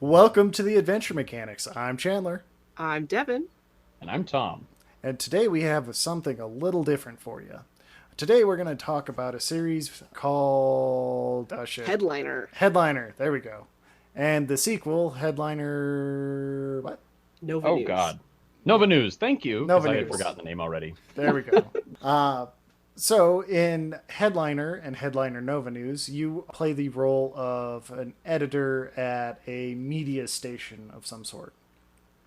Welcome to the Adventure Mechanics. I'm Chandler, I'm Devin. And I'm Tom. and today we have something a little different for you. Today we're going to talk about a series called Headliner. Headliner. There we go. And the sequel, Headliner. What? Nova Oh, News. God. NoviNews. Thank you, because I had NoviNews. forgotten the name already. There we go. So in Headliner and Headliner Nova News, you play the role of an editor at a media station of some sort.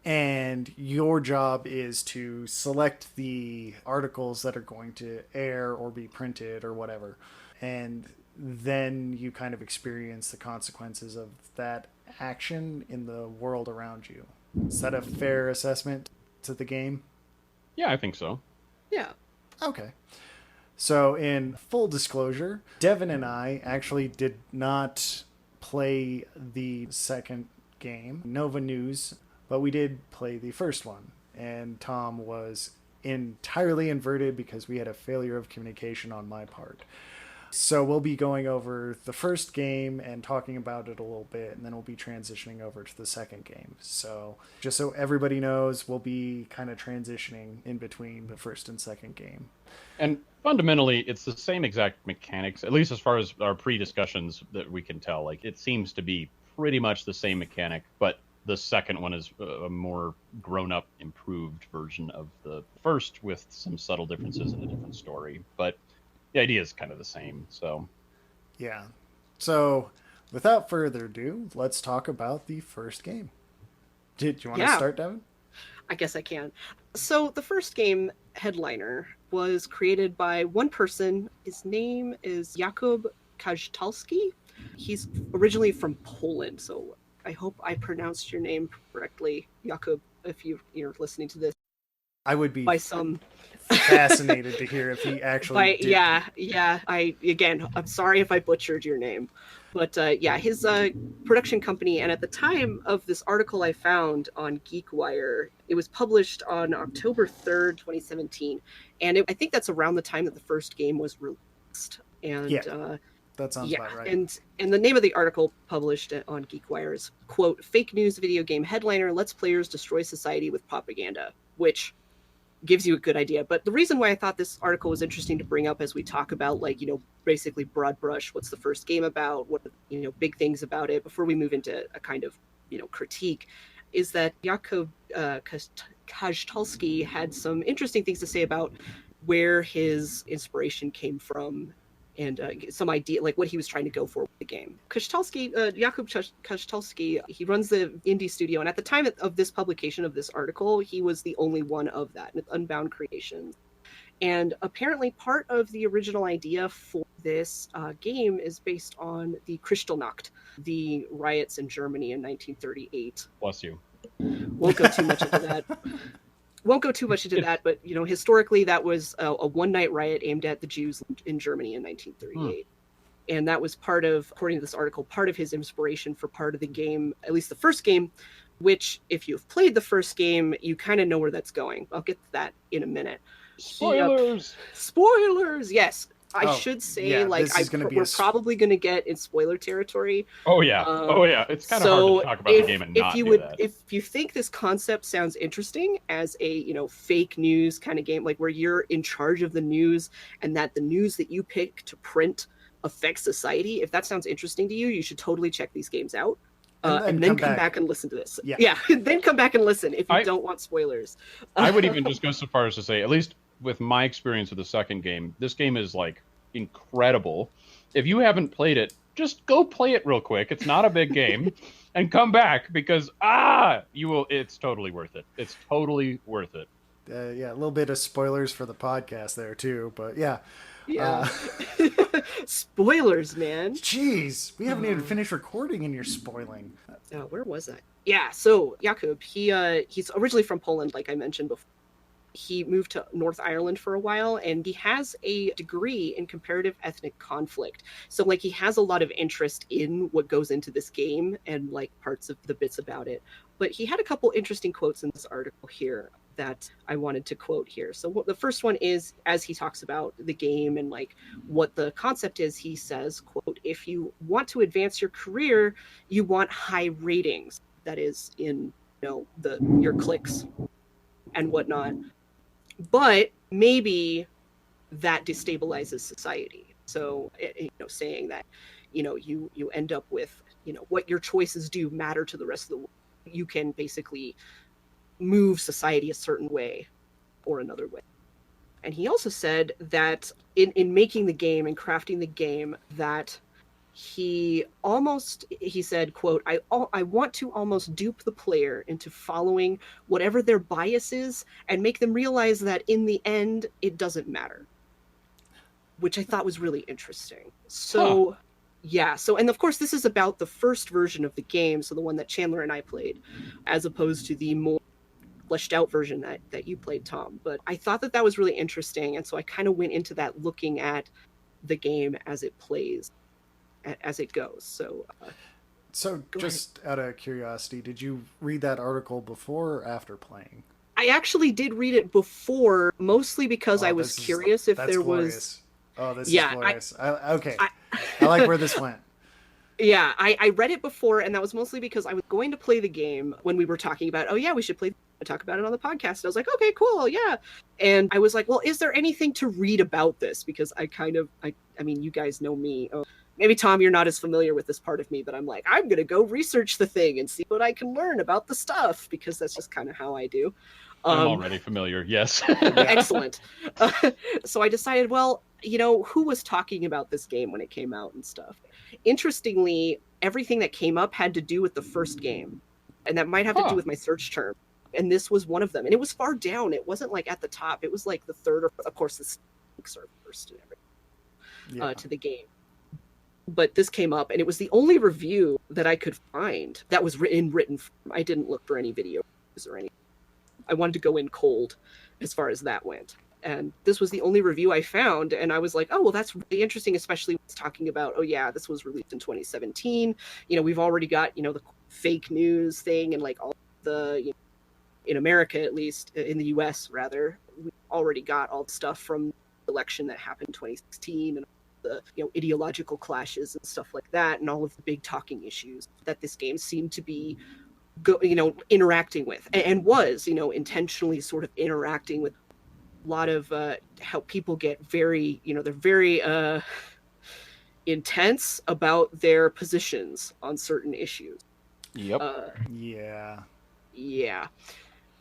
And your job is to select the articles that are going to air or be printed or whatever. And then you kind of experience the consequences of that action in the world around you. Is that a fair assessment to the game? Yeah, I think so. Yeah. Okay. So, in full disclosure, Devin and I actually did not play the second game, Nova News, but we did play the first one. And Tom was entirely inverted because we had a failure of communication on my part. So, we'll be going over the first game and talking about it a little bit, and then we'll be transitioning over to the second game. So, just so everybody knows, we'll be kind of transitioning in between the first and second game. And fundamentally, it's the same exact mechanics, at least as far as our pre-discussions that we can tell. Like, it seems to be pretty much the same mechanic, but the second one is a more grown-up, improved version of the first with some subtle differences in a different story. But the idea is kind of the same, so... Yeah. So, without further ado, let's talk about the first game. Did you want to start, Devin? I guess I can. So the first game, Headliner, was created by one person. His name is Jakub Kajtalski. He's originally from Poland, so I hope I pronounced your name correctly, Jakub, if you're listening to this. I would be by some fascinated to hear if he actually did. Yeah. I'm sorry if I butchered your name. But his production company, and at the time of this article I found on GeekWire, it was published on October 3rd, 2017. And I think that's around the time that the first game was released. And that sounds about right. And the name of the article published on GeekWire is, quote, "Fake news video game headliner lets players destroy society with propaganda," which gives you a good idea. But the reason why I thought this article was interesting to bring up as we talk about, basically broad brush, what's the first game about, what, big things about it, before we move into a kind of, critique, is that Jakub Kajtalski had some interesting things to say about where his inspiration came from and some idea, like what he was trying to go for with the game. Jakub Kajtalski, he runs the indie studio, and at the time of this publication of this article, he was the only one of that, with Unbound Creations. And apparently part of the original idea for this game is based on the Kristallnacht, the riots in Germany in 1938. Bless you. Won't go too much into that. But historically, that was a one-night riot aimed at the Jews in Germany in 1938. And that was part of, according to this article, part of his inspiration for part of the game, at least the first game, which, if you've played the first game, you kind of know where that's going. I'll get to that in a minute. Spoilers! Spoilers, yes. I should say, we're probably going to get in spoiler territory. Oh, yeah. It's kind of hard to talk about the game and not do that. If you think this concept sounds interesting as a, fake news kind of game, like where you're in charge of the news and that the news that you pick to print affects society, if that sounds interesting to you, you should totally check these games out. And then come back and listen to this. Yeah. Then come back and listen if you don't want spoilers. I would even just go so far as to say, at least with my experience with the second game, this game is incredible. If you haven't played it, just go play it real quick. It's not a big game, and come back because you will. It's totally worth it. It's totally worth it. A little bit of spoilers for the podcast there too, but yeah. Spoilers, man. Jeez, we haven't even finished recording and you're spoiling. Where was I? Yeah, so Jakub, he's originally from Poland, like I mentioned before. He moved to North Ireland for a while, and he has a degree in comparative ethnic conflict. So he has a lot of interest in what goes into this game and parts of the bits about it. But he had a couple interesting quotes in this article here that I wanted to quote here. So the first one is, as he talks about the game and what the concept is, he says, quote, if you want to advance your career, you want high ratings. That is in your clicks and whatnot. But maybe that destabilizes society. So saying that you end up with what your choices do matter to the rest of the world. You can basically move society a certain way or another way. And he also said that in making the game and crafting the game, that he said, quote, I want to almost dupe the player into following whatever their bias is and make them realize that in the end, it doesn't matter. Which I thought was really interesting. So, yeah. So, and of course, this is about the first version of the game, so the one that Chandler and I played, as opposed to the more fleshed out version that you played, Tom. But I thought that was really interesting, and so I kind of went into that looking at the game as it plays, as it goes. So, just out of curiosity, did you read that article before or after playing? I actually did read it before, mostly because I was curious if there was. Oh, this is glorious. I like where this went. Yeah, I read it before, and that was mostly because I was going to play the game when we were talking about, oh yeah, we should talk about it on the podcast. And I was like, okay, cool, yeah. And I was like, well, is there anything to read about this? Because I mean, you guys know me. Oh, maybe Tom, you're not as familiar with this part of me, but I'm like, I'm gonna go research the thing and see what I can learn about the stuff, because that's just kind of how I do. I'm already familiar. Yes. Excellent. So I decided, well, who was talking about this game when it came out and stuff. Interestingly, everything that came up had to do with the first game, and that might have to do with my search term. And this was one of them, and it was far down. It wasn't like at the top. It was like the third, or of course the links are first and everything to the game. But this came up, and it was the only review that I could find that was in written form. I didn't look for any videos or anything. I wanted to go in cold as far as that went. And this was the only review I found. And I was like, oh, well, that's really interesting, especially when it's talking about, oh, yeah, this was released in 2017. We've already got, the fake news thing and like all the, in America, at least, in the US, rather, we already got all the stuff from the election that happened in 2016 and the, ideological clashes and stuff like that, and all of the big talking issues that this game seemed to be interacting with, and was, intentionally sort of interacting with a lot of how people get very, they're very intense about their positions on certain issues. Yep. Yeah.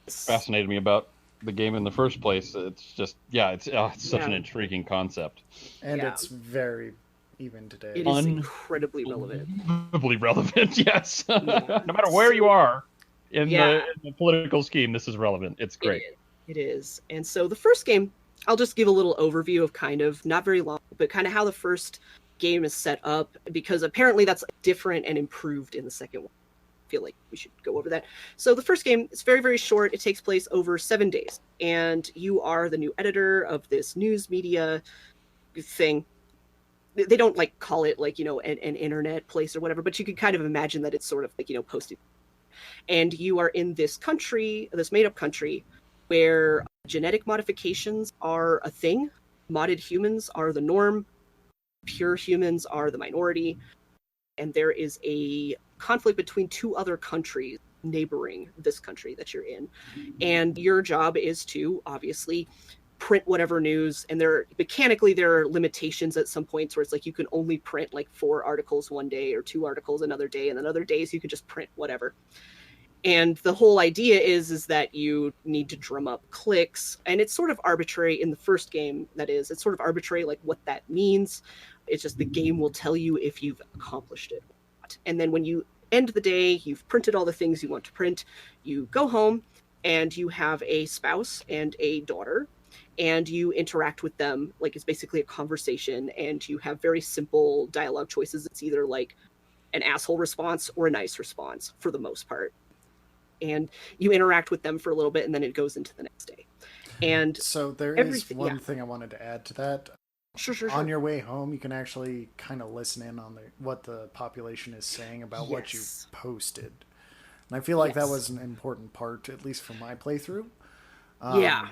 Fascinated me about the game in the first place. It's just, it's such an intriguing concept. And it's very even today. It is incredibly relevant. Incredibly relevant, yes. No matter where you are in the political scheme, this is relevant. It's great. It is. And so the first game, I'll just give a little overview of kind of, not very long, but kind of how the first game is set up, because apparently that's different and improved in the second one. I feel like we should go over that. So the first game is very, very short. It takes place over 7 days, and you are the new editor of this news media thing. They don't like call it like, an internet place or whatever, but you can kind of imagine that it's sort of like, posted. And you are in this country, this made up country, where genetic modifications are a thing. Modded humans are the norm. Pure humans are the minority. And there is a conflict between two other countries neighboring this country that you're in. And your job is to obviously print whatever news. And there are limitations at some points where it's like you can only print like 4 articles one day or 2 articles another day. And then other days you can just print whatever. And the whole idea is that you need to drum up clicks, and it's sort of arbitrary in the first game. That is, it's sort of arbitrary, like what that means. It's just the game will tell you if you've accomplished it. And then when you end the day, you've printed all the things you want to print, you go home and you have a spouse and a daughter, and you interact with them. Like it's basically a conversation, and you have very simple dialogue choices. It's either like an asshole response or a nice response for the most part. And you interact with them for a little bit, and then it goes into the next day. And so there is one thing I wanted to add to that. Sure. On your way home, you can actually kind of listen in on what the population is saying about what you posted. And I feel like that was an important part, at least for my playthrough.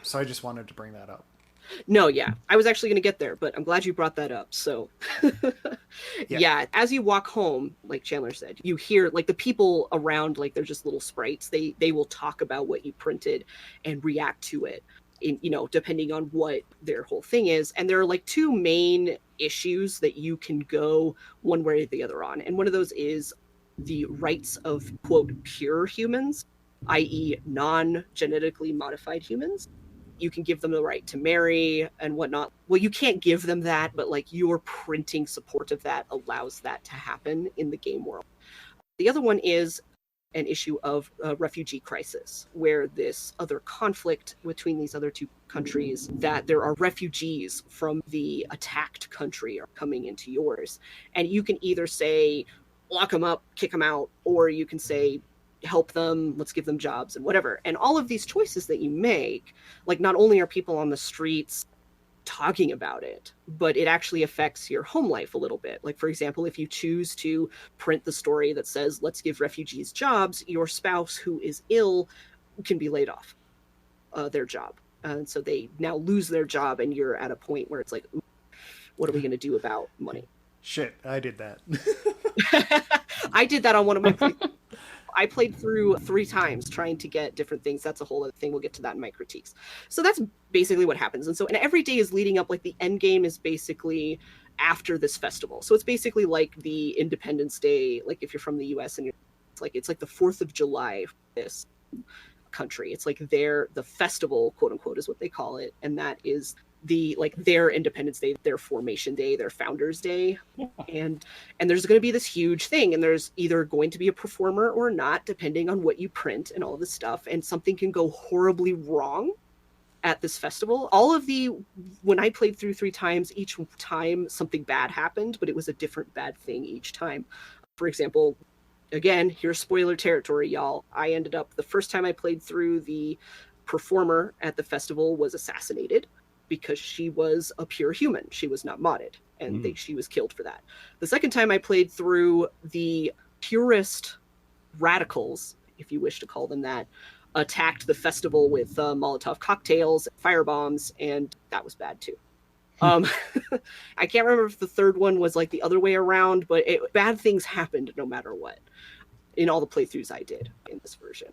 So I just wanted to bring that up. No, yeah. I was actually going to get there, but I'm glad you brought that up. So, yeah, as you walk home, like Chandler said, you hear like the people around, like they're just little sprites. They will talk about what you printed and react to it in, depending on what their whole thing is. And there are like two main issues that you can go one way or the other on. And one of those is the rights of quote pure humans, i.e., non-genetically modified humans. You can give them the right to marry and whatnot. Well, you can't give them that, but like your printing support of that allows that to happen in the game world. The other one is an issue of a refugee crisis, where this other conflict between these other two countries, that there are refugees from the attacked country are coming into yours. And you can either say, lock them up, kick them out, or you can say, help them, let's give them jobs and whatever. And all of these choices that you make, like not only are people on the streets talking about it, but it actually affects your home life a little bit. Like, for example, if you choose to print the story that says, let's give refugees jobs, your spouse who is ill can be laid off their job. And so they now lose their job, and you're at a point where it's like, what are we going to do about money? Shit, I did that. I did that on one of my I played through 3 times trying to get different things. That's a whole other thing. We'll get to that in my critiques. So that's basically what happens. And every day is leading up, like the end game is basically after this festival. So it's basically like the Independence Day, like if you're from the US and it's like the 4th of July for this country. It's like the festival, quote unquote, is what they call it. And that is their Independence Day, their Formation Day, their Founders Day. And there's going to be this huge thing, and there's either going to be a performer or not, depending on what you print and all this stuff. And something can go horribly wrong at this festival. When I played through 3 times, each time something bad happened, but it was a different bad thing each time. For example, again, here's spoiler territory, y'all. I ended up, the first time I played through, the performer at the festival was assassinated because she was a pure human. She was not modded, and she was killed for that. The second time I played through, the purist radicals, if you wish to call them that, attacked the festival with Molotov cocktails, firebombs, and that was bad too. I can't remember if the third one was like the other way around, but bad things happened no matter what in all the playthroughs I did in this version.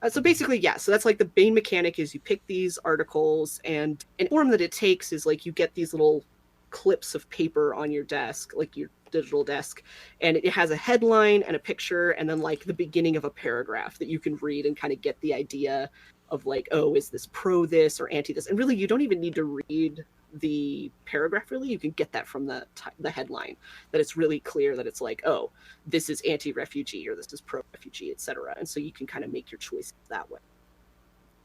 So basically, yeah, so that's like the main mechanic is you pick these articles, and an form that it takes is like you get these little clips of paper on your desk, like your digital desk, and it has a headline and a picture and then like the beginning of a paragraph that you can read and kind of get the idea of like, oh, is this pro this or anti this? And really, you don't even need to read the paragraph. Really, you can get that from the headline, that it's really clear that it's like, oh, this is anti-refugee or this is pro-refugee, etc. And so you can kind of make your choices that way.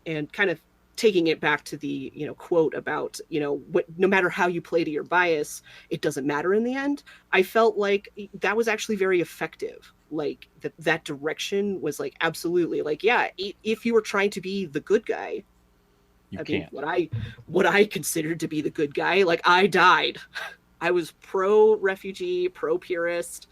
And kind of taking it back to the quote about no matter how you play to your bias, it doesn't matter in the end. I felt like that was actually very effective. Like that direction was like absolutely like, yeah, if you were trying to be the good guy, can't. What I considered to be the good guy, like I died. I was pro refugee, pro purist,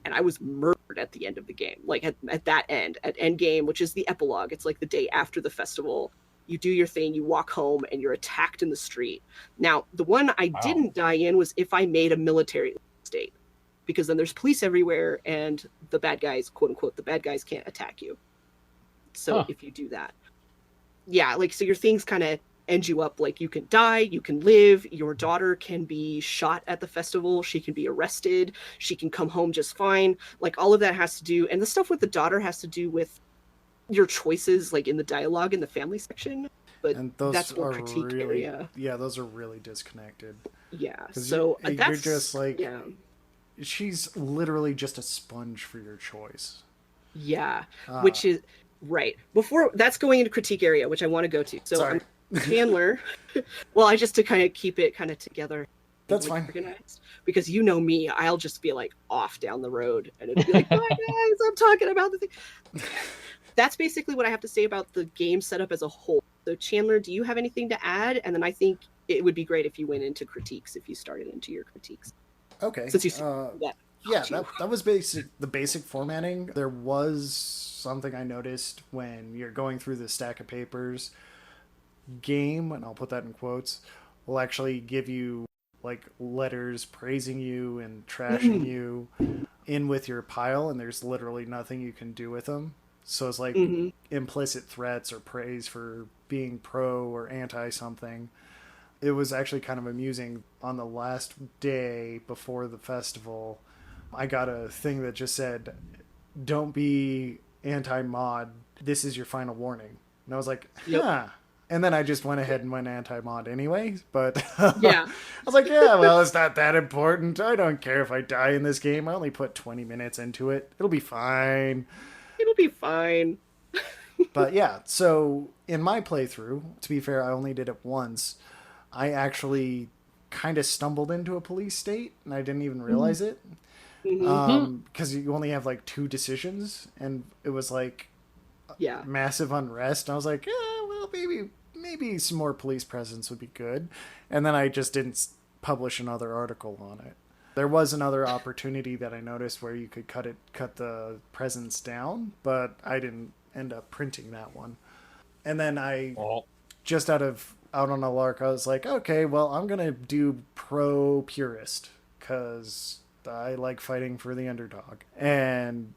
and I was murdered at the end of the game. Like at that end game, which is the epilogue. It's like the day after the festival. You do your thing, you walk home, and you're attacked in the street. Now, the one I didn't die in was if I made a military state, because then there's police everywhere, and the bad guys, quote unquote, the bad guys can't attack you. So if you do that, yeah, like, so your things kind of end you up, like you can die, you can live, your daughter can be shot at the festival, she can be arrested, she can come home just fine. Like all of that has to do, and the stuff with the daughter has to do with your choices, like in the dialogue in the family section. But and those that's more are critique really, area. Yeah, those are really disconnected. Yeah, so you're just like, yeah. She's literally just a sponge for your choice. Yeah, which is right. Before that's going into critique area, which I want to go to. So Chandler, well, I just to kind of keep it kind of together. That's fine. Organized, because you know me, I'll just be like off down the road, and it'll be like, "Bye guys, I'm talking about the thing." That's basically what I have to say about the game setup as a whole. So Chandler, do you have anything to add? And then I think it would be great if you went into critiques, if you started into your critiques. Okay. Since you that was the basic formatting. There was something I noticed when you're going through the stack of papers. Game, and I'll put that in quotes, will actually give you like letters praising you and trashing you in with your pile, and there's literally nothing you can do with them. So it's like implicit threats or praise for being pro or anti something. It was actually kind of amusing. On the last day before the festival, I got a thing that just said, "Don't be anti-mod. This is your final warning." And I was like, huh. And then I just went ahead and went anti-mod anyway. But Yeah. I was like, yeah, well, it's not that important. I don't care if I die in this game. I only put 20 minutes into it. It'll be fine. It'll be fine. But yeah, so in my playthrough, to be fair, I only did it once. I actually kind of stumbled into a police state, and I didn't even realize it. Because you only have like 2 decisions, and it was like massive unrest. And I was like, yeah, well, maybe some more police presence would be good. And then I just didn't publish another article on it. There was another opportunity that I noticed where you could cut the presence down, but I didn't end up printing that one. And then just out on a lark, I was like, okay, well, I'm gonna do pro purist because I like fighting for the underdog. And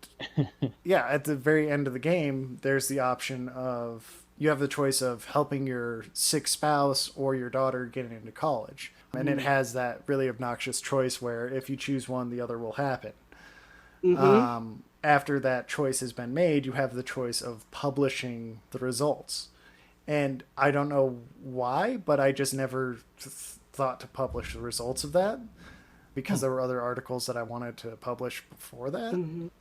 yeah, at the very end of the game, there's the option of you have the choice of helping your sick spouse or your daughter getting into college. And it has that really obnoxious choice where if you choose one, the other will happen. After that choice has been made, you have the choice of publishing the results. And I don't know why, but I just never thought to publish the results of that because there were other articles that I wanted to publish before that.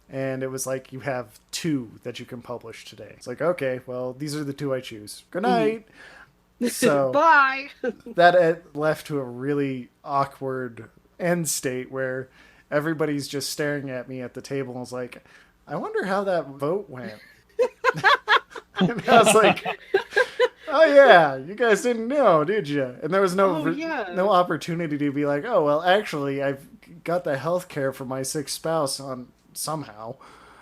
And it was like, you have 2 that you can publish today. It's like, okay, well, these are the 2 I choose. Good night. So Bye. that left to a really awkward end state where everybody's just staring at me at the table and was like, I wonder how that vote went. And I was like, oh yeah, you guys didn't know, did you? And there was no opportunity to be like, oh, well, actually, I've got the health care for my sick spouse on somehow.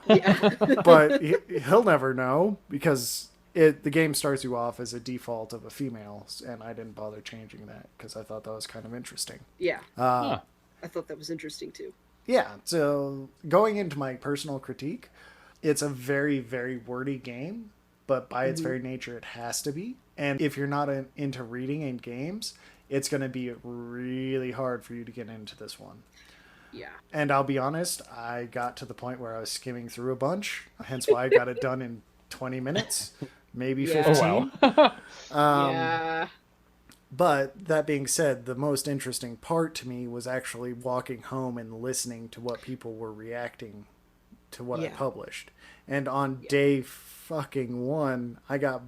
Yeah. But he'll never know because the game starts you off as a default of a female, and I didn't bother changing that because I thought that was kind of interesting. Yeah. I thought that was interesting too. Yeah, so going into my personal critique, it's a very, very wordy game, but by its very nature, it has to be. And if you're not into reading in games, it's going to be really hard for you to get into this one. Yeah. And I'll be honest, I got to the point where I was skimming through a bunch, hence why I got it done in 20 minutes, maybe 15. Oh, wow. Yeah. But that being said, the most interesting part to me was actually walking home and listening to what people were reacting to what I published. And on day fucking 1, I got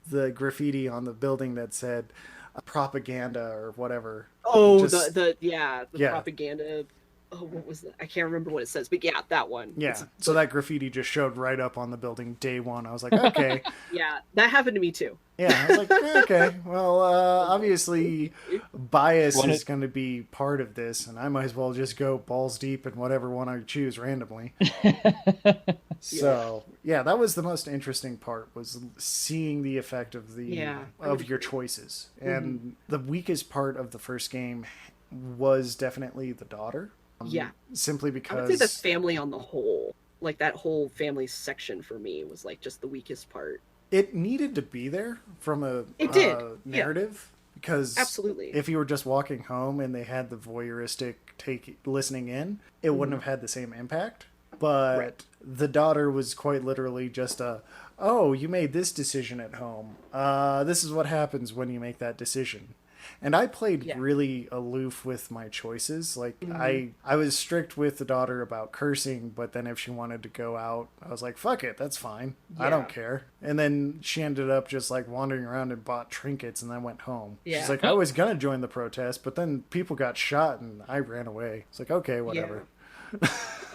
the graffiti on the building that said propaganda or whatever. Oh, the propaganda. Oh, what was that? I can't remember what it says, but yeah, that one. Yeah. So that graffiti just showed right up on the building day 1. I was like, okay. Yeah, that happened to me too. Yeah, I was like, okay, well, obviously bias is going to be part of this, and I might as well just go balls deep in whatever one I choose randomly. So, yeah, that was the most interesting part, was seeing the effect of your choices. And the weakest part of the first game was definitely the daughter. Simply because... I would say the family on the whole, like that whole family section for me was like just the weakest part. It needed to be there from a narrative, because absolutely, if you were just walking home and they had the voyeuristic listening in, it wouldn't have had the same impact. But the daughter was quite literally just oh, you made this decision at home. This is what happens when you make that decision. And I played really aloof with my choices. Like, I was strict with the daughter about cursing, but then if she wanted to go out, I was like, fuck it, that's fine. I don't care. And then she ended up just, like, wandering around and bought trinkets and then went home. She's like, I was going to join the protest, but then people got shot and I ran away. It's like, okay, whatever.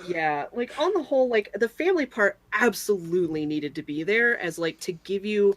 Yeah, like, on the whole, like, the family part absolutely needed to be there as, like, to give you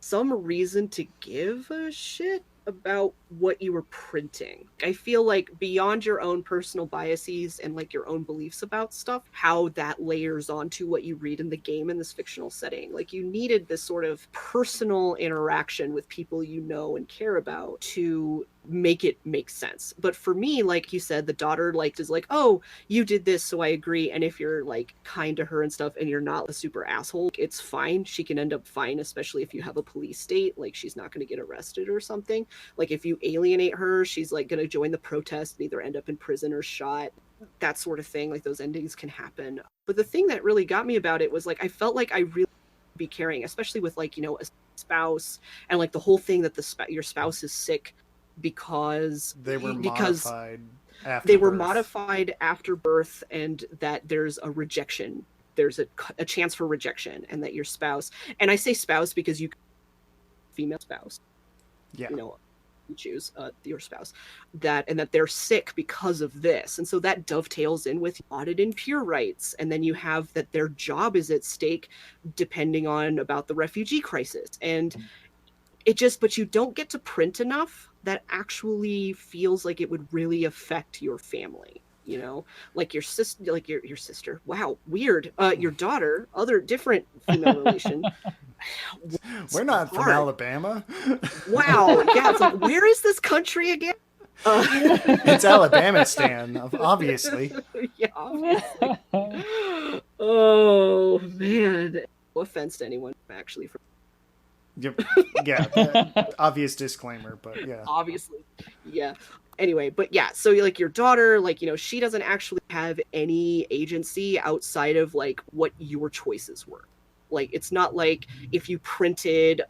some reason to give a shit about what you were printing. I feel like beyond your own personal biases and like your own beliefs about stuff, how that layers onto what you read in the game in this fictional setting. Like you needed this sort of personal interaction with people you know and care about to make it make sense. But for me, like you said, the daughter like is like, oh, you did this, so I agree. And if you're like kind to her and stuff and you're not a super asshole, it's fine. She can end up fine, especially if you have a police state. Like she's not going to get arrested or something. Like if you alienate her, she's like going to join the protest and either end up in prison or shot, that sort of thing. Like those endings can happen. But the thing that really got me about it was like I felt like I really be caring, especially with like, you know, a spouse and like the whole thing that your spouse is sick because they were modified after birth, and that there's a rejection, there's a chance for rejection, and that your spouse, and I say spouse because you female spouse, you know, you choose your spouse, that they're sick because of this, and so that dovetails in with audit and pure rights, and then you have that their job is at stake depending on about the refugee crisis, and it just, but you don't get to print enough that actually feels like it would really affect your family, you know, like your sister, like your sister. Wow, weird. Your daughter, other different female relation. We're not from Alabama. Wow. Yeah, it's like, where is this country again? It's Alabamistan, obviously. Yeah, obviously. Oh man. No offense to anyone actually from. Yeah, obvious disclaimer, but yeah. Obviously, yeah. Anyway, but yeah, so like your daughter, like, you know, she doesn't actually have any agency outside of like what your choices were. Like, it's not like if you printed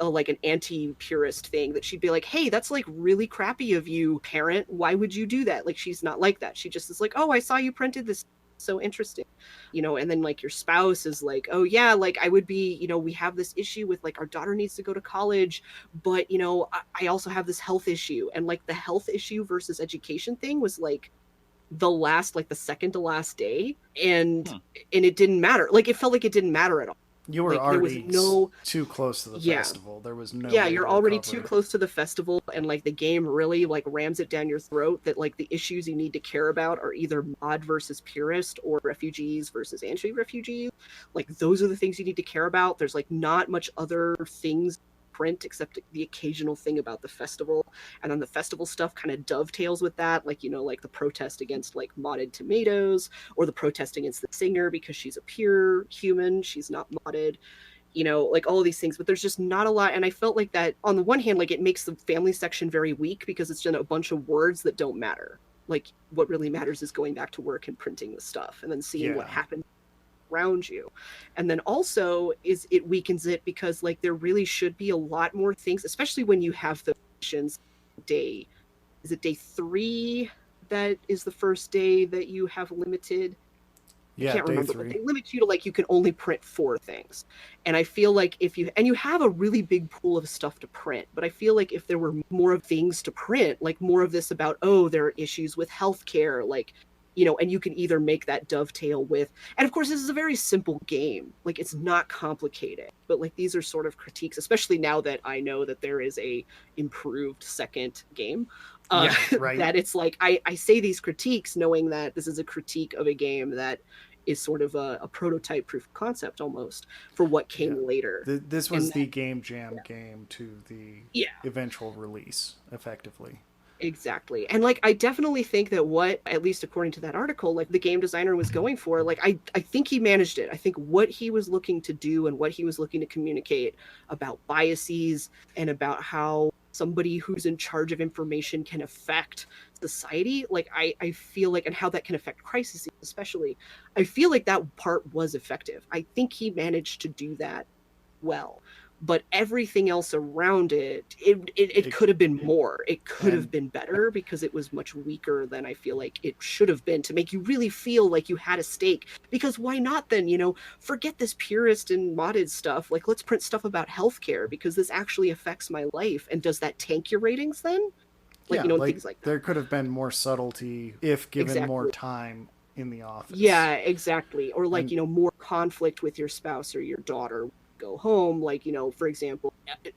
like an anti-purist thing that she'd be like, hey, that's like really crappy of you, parent. Why would you do that? Like, she's not like that. She just is like, oh, I saw you printed this. So interesting, you know. And then like your spouse is like, oh yeah, like I would be, you know, we have this issue with like our daughter needs to go to college, but you know, I also have this health issue, and like the health issue versus education thing was like the second to last day, and it didn't matter. Like it felt like it didn't matter at all. You were like, already too close to the festival. There was no you're already too close to the festival, and like the game really like rams it down your throat that like the issues you need to care about are either mod versus purist or refugees versus anti-refugees. Like those are the things you need to care about. There's like not much other things print except the occasional thing about the festival, and then the festival stuff kind of dovetails with that, like, you know, like the protest against like modded tomatoes, or the protest against the singer because she's a pure human, she's not modded, you know, like all of these things. But there's just not a lot, and I felt like that on the one hand, like it makes the family section very weak because it's just a bunch of words that don't matter. Like what really matters is going back to work and printing the stuff and then seeing what happened around you. And then also it weakens it because like there really should be a lot more things, especially when you have the missions day. Is it day 3 that is the first day that you have limited? Yeah, I can't remember, 3. but they limit you to like you can only print 4 things. And I feel like if you have a really big pool of stuff to print, but I feel like if there were more of things to print, like more of this about, oh, there are issues with healthcare, like, you know, and you can either make that dovetail with, and of course this is a very simple game, like it's not complicated, but like these are sort of critiques, especially now that I know that there is a improved second game, right. That it's like I say these critiques knowing that this is a critique of a game that is sort of a prototype proof of concept almost for what came later. This was the game jam game to the eventual release, effectively. Exactly. And like I definitely think that what, at least according to that article, like the game designer was going for, like I think he managed it. I think what he was looking to do and what he was looking to communicate about biases and about how somebody who's in charge of information can affect society, like I feel like, and how that can affect crises especially, I feel like that part was effective. I think he managed to do that well. But everything else around it could have been more. It could have been better because it was much weaker than I feel like it should have been to make you really feel like you had a stake. Because why not then, you know, forget this purist and modded stuff. Like, let's print stuff about healthcare because this actually affects my life. And does that tank your ratings then? Like, you know, things like that. There could have been more subtlety if given more time in the office. Yeah, exactly. Or like, you know, more conflict with your spouse or your daughter. go home, like, you know, for example,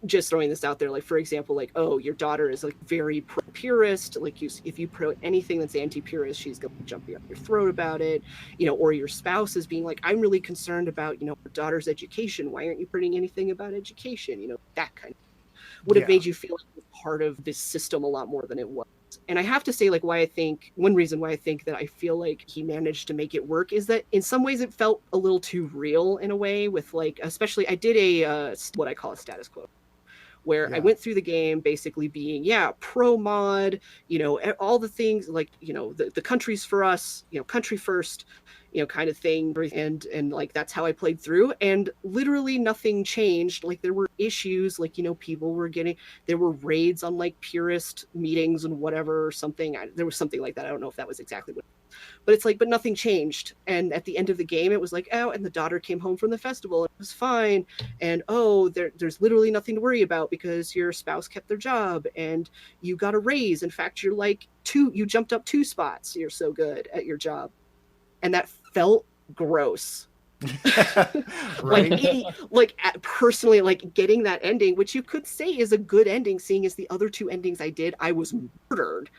just throwing this out there, like, for example, like, oh, your daughter is like very pro-purist, like, if you pro anything that's anti-purist, she's gonna jump you up your throat about it, you know, or your spouse is being like, I'm really concerned about, you know, your daughter's education, why aren't you putting anything about education, you know, that kind of would have Yeah. made you feel like you're part of this system a lot more than it was. And I have to say, like, why I think one reason why I think that I feel like he managed to make it work is that in some ways it felt a little too real in a way, with like, especially I did a what I call a status quo, where I Yeah. went through the game basically being, yeah, pro mod, you know, all the things like, you know, the country's for us, you know, country first, you know, kind of thing. And like, that's how I played through. And literally nothing changed. Like, there were issues, like, you know, there were raids on like purist meetings and whatever, or something. There was something like that. I don't know if that was exactly what, but it's like, but nothing changed. And at the end of the game, it was like, oh, and the daughter came home from the festival. And it was fine. And oh, there's literally nothing to worry about because your spouse kept their job and you got a raise. In fact, you're like you jumped up 2 spots. You're so good at your job. And that felt gross. Right. Personally, like getting that ending, which you could say is a good ending, seeing as the other 2 endings I did, I was murdered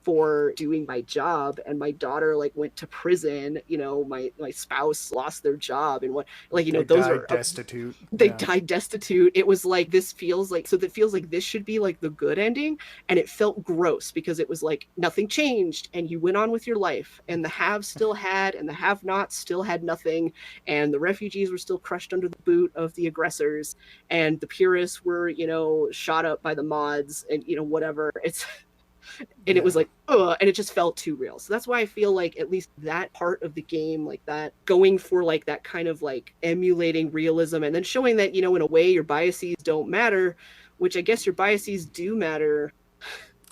for doing my job, and my daughter like went to prison, you know, my spouse lost their job, and what, like, you know, They those died are destitute. they Yeah. died destitute. It was like, this feels like, so that feels like this should be like the good ending, and it felt gross because it was like nothing changed and you went on with your life, and the haves still had and the have nots still had nothing, and the refugees were still crushed under the boot of the aggressors, and the purists were, you know, shot up by the mods, and, you know, whatever. And it was like, ugh, and it just felt too real. So that's why I feel like at least that part of the game, like that, going for like that kind of like emulating realism, and then showing that, you know, in a way your biases don't matter, which I guess your biases do matter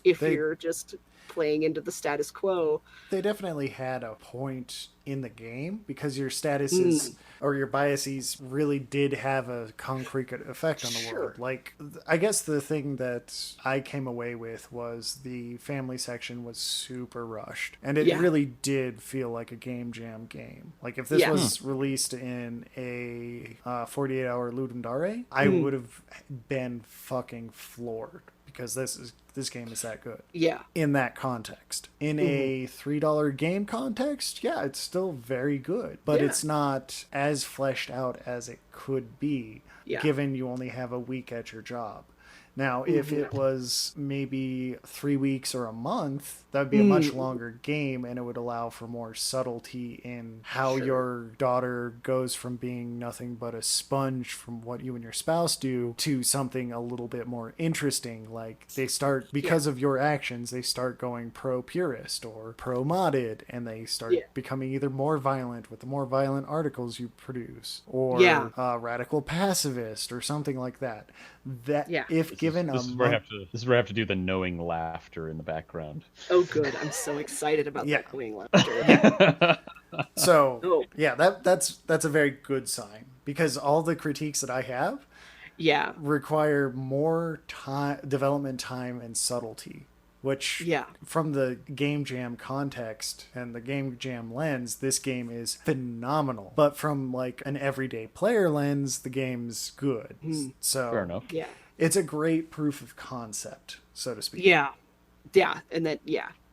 if you're just playing into the status quo. They definitely had a point in the game because your statuses or your biases really did have a concrete effect on the world. Like, I guess the thing that I came away with was the family section was super rushed, and it really did feel like a game jam game. Like, if this was released in a 48-hour Ludum Dare, I would have been fucking floored, because this game is that good. Yeah. In that context. In a $3 game context, yeah, it's still very good, but it's not as fleshed out as it could be, given you only have a week at your job. Now, if it was maybe 3 weeks or a month, that would be a much longer game, and it would allow for more subtlety in how your daughter goes from being nothing but a sponge from what you and your spouse do to something a little bit more interesting. Like, they start, because of your actions, they start going pro-purist or pro-modded, and they start becoming either more violent with the more violent articles you produce, or radical pacifist or something like that. If given this is where I have to do the knowing laughter in the background. Oh, good! I'm so excited about that knowing laughter. So that's a very good sign, because all the critiques that I have require more time, development time, and subtlety. Which, from the game jam context and the game jam lens, this game is phenomenal. But from like an everyday player lens, the game's good. So fair enough. Yeah, it's a great proof of concept, so to speak. Yeah, and then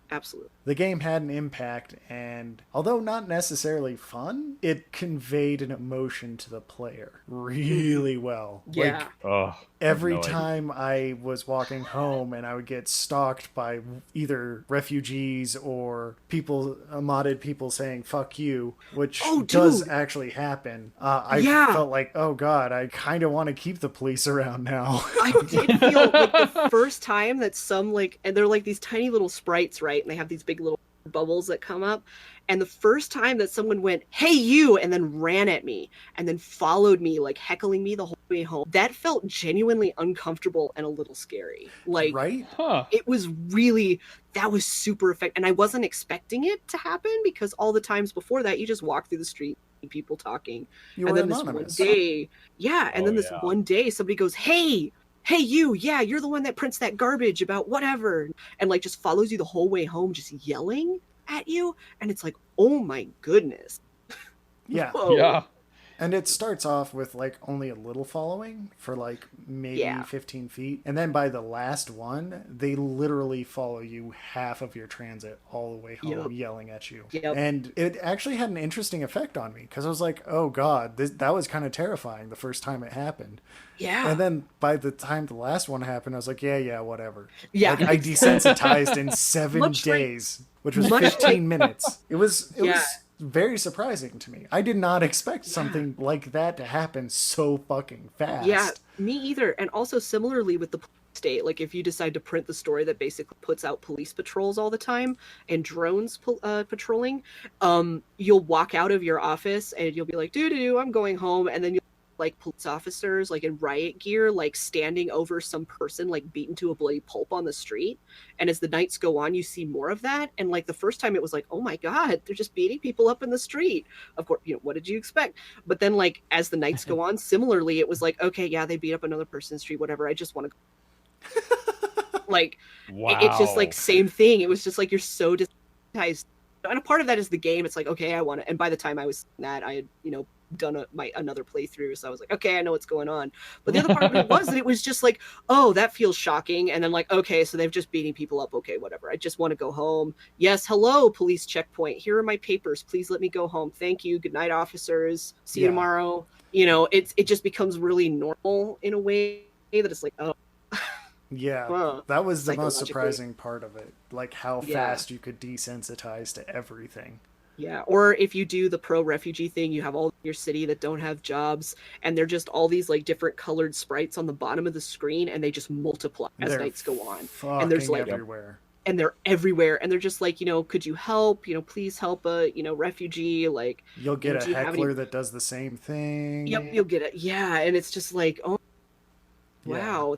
absolutely. The game had an impact, and although not necessarily fun, it conveyed an emotion to the player really well. Yeah. Like, every time I was walking home and I would get stalked by either refugees or modded people saying "fuck you," which does actually happen. I felt like, oh god, I kind of want to keep the police around now. I did feel like the first time that and they're like these tiny little sprites, right? And they have these big little bubbles that come up. And the first time that someone went, "Hey, you," and then ran at me and then followed me, like heckling me the whole way home, that felt genuinely uncomfortable and a little scary. Like, it was really, that was super effective. And I wasn't expecting it to happen, because all the times before that, you just walk through the street, people talking. You were anonymous. This one day, this one day, somebody goes, hey, you, you're the one that prints that garbage about whatever, and like just follows you the whole way home, just yelling at you. And it's like, oh my goodness. Yeah. Whoa. And it starts off with like only a little following for like maybe Yeah. 15 feet. And then by the last one, they literally follow you half of your transit all the way home, Yep. yelling at you. Yep. And it actually had an interesting effect on me because I was like, oh God, that was kind of terrifying the first time it happened. Yeah. And then by the time the last one happened, I was like, yeah, whatever. Yeah. Like I desensitized in 7 Much like- days, which was much 15 minutes. It was Yeah. very surprising to me. I did not expect something like that to happen so fucking fast. Yeah, me either. And also similarly with the state, like if you decide to print the story that basically puts out police patrols all the time and drones patrolling, you'll walk out of your office and you'll be like, doo, I'm going home, and then you'll like police officers like in riot gear like standing over some person like beaten to a bloody pulp on the street. And as the nights go on, you see more of that. And like the first time it was like, oh my God, they're just beating people up in the street. Of course, what did you expect? But then like as the nights go on, similarly it was like, okay, yeah, they beat up another person in the street, whatever, I just want to like Wow. it's just like same thing. It was just like you're so desensitized. And a part of that is the game. It's like, okay, I want to. And by the time I was that, I had done another playthrough, so I was like, okay, I know what's going on. But the other part of it was that it was just like, oh, that feels shocking. And then like, okay, so they've just beating people up. Okay, whatever. I just want to go home. Yes, hello, police checkpoint. Here are my papers. Please let me go home. Thank you. Good night, officers. See you tomorrow. It just becomes really normal in a way that it's like, oh. Yeah, that was the most surprising part of it. Like how fast you could desensitize to everything. Yeah, or if you do the pro-refugee thing, you have all your city that don't have jobs, and they're just all these like different colored sprites on the bottom of the screen, and they just multiply as nights go on. And there's like everywhere. And they're everywhere, and they're just like, could you help? Please help a refugee. Like you'll get a heckler that does the same thing. Yep, you'll get it. Yeah, and it's just like, oh, wow.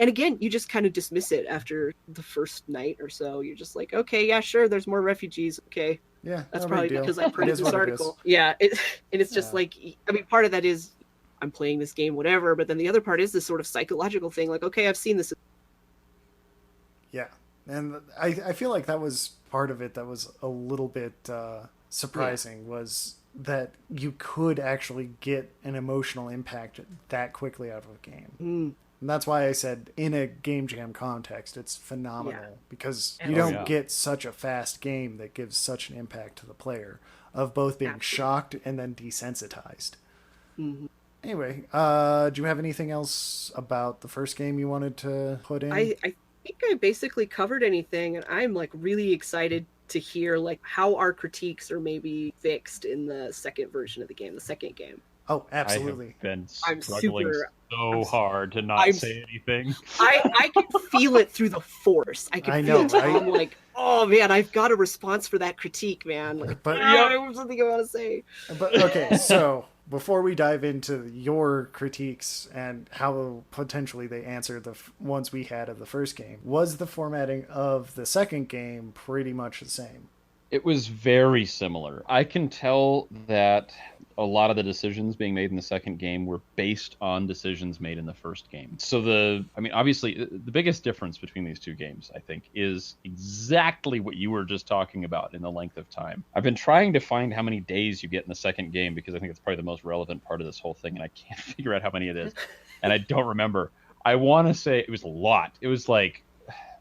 And again, you just kind of dismiss it after the first night or so. You're just like, okay, yeah, sure, there's more refugees. Okay. Yeah, that's probably because I printed this article. Yeah, and it's just like, I mean, part of that is I'm playing this game, whatever, but then the other part is this sort of psychological thing, like, okay, I've seen this. Yeah, and I feel like that was part of it that was a little bit surprising, was that you could actually get an emotional impact that quickly out of a game. And that's why I said in a game jam context, it's phenomenal because you don't get such a fast game that gives such an impact to the player of both being shocked and then desensitized. Mm-hmm. Anyway, do you have anything else about the first game you wanted to put in? I think I basically covered anything, and I'm like really excited to hear like how our critiques are maybe fixed in the second version of the game, the second game. Oh, absolutely. I have been struggling so hard to not say anything. I can feel it through the force. I can feel it. Right? I'm like, oh man, I've got a response for that critique, man. Like, but I have something I want to say. But okay, so before we dive into your critiques and how potentially they answer the ones we had of the first game, was the formatting of the second game pretty much the same? It was very similar. I can tell that a lot of the decisions being made in the second game were based on decisions made in the first game. So obviously the biggest difference between these two games, I think, is exactly what you were just talking about in the length of time. I've been trying to find how many days you get in the second game because I think it's probably the most relevant part of this whole thing, and I can't figure out how many it is. And I don't remember. I want to say it was a lot. It was like,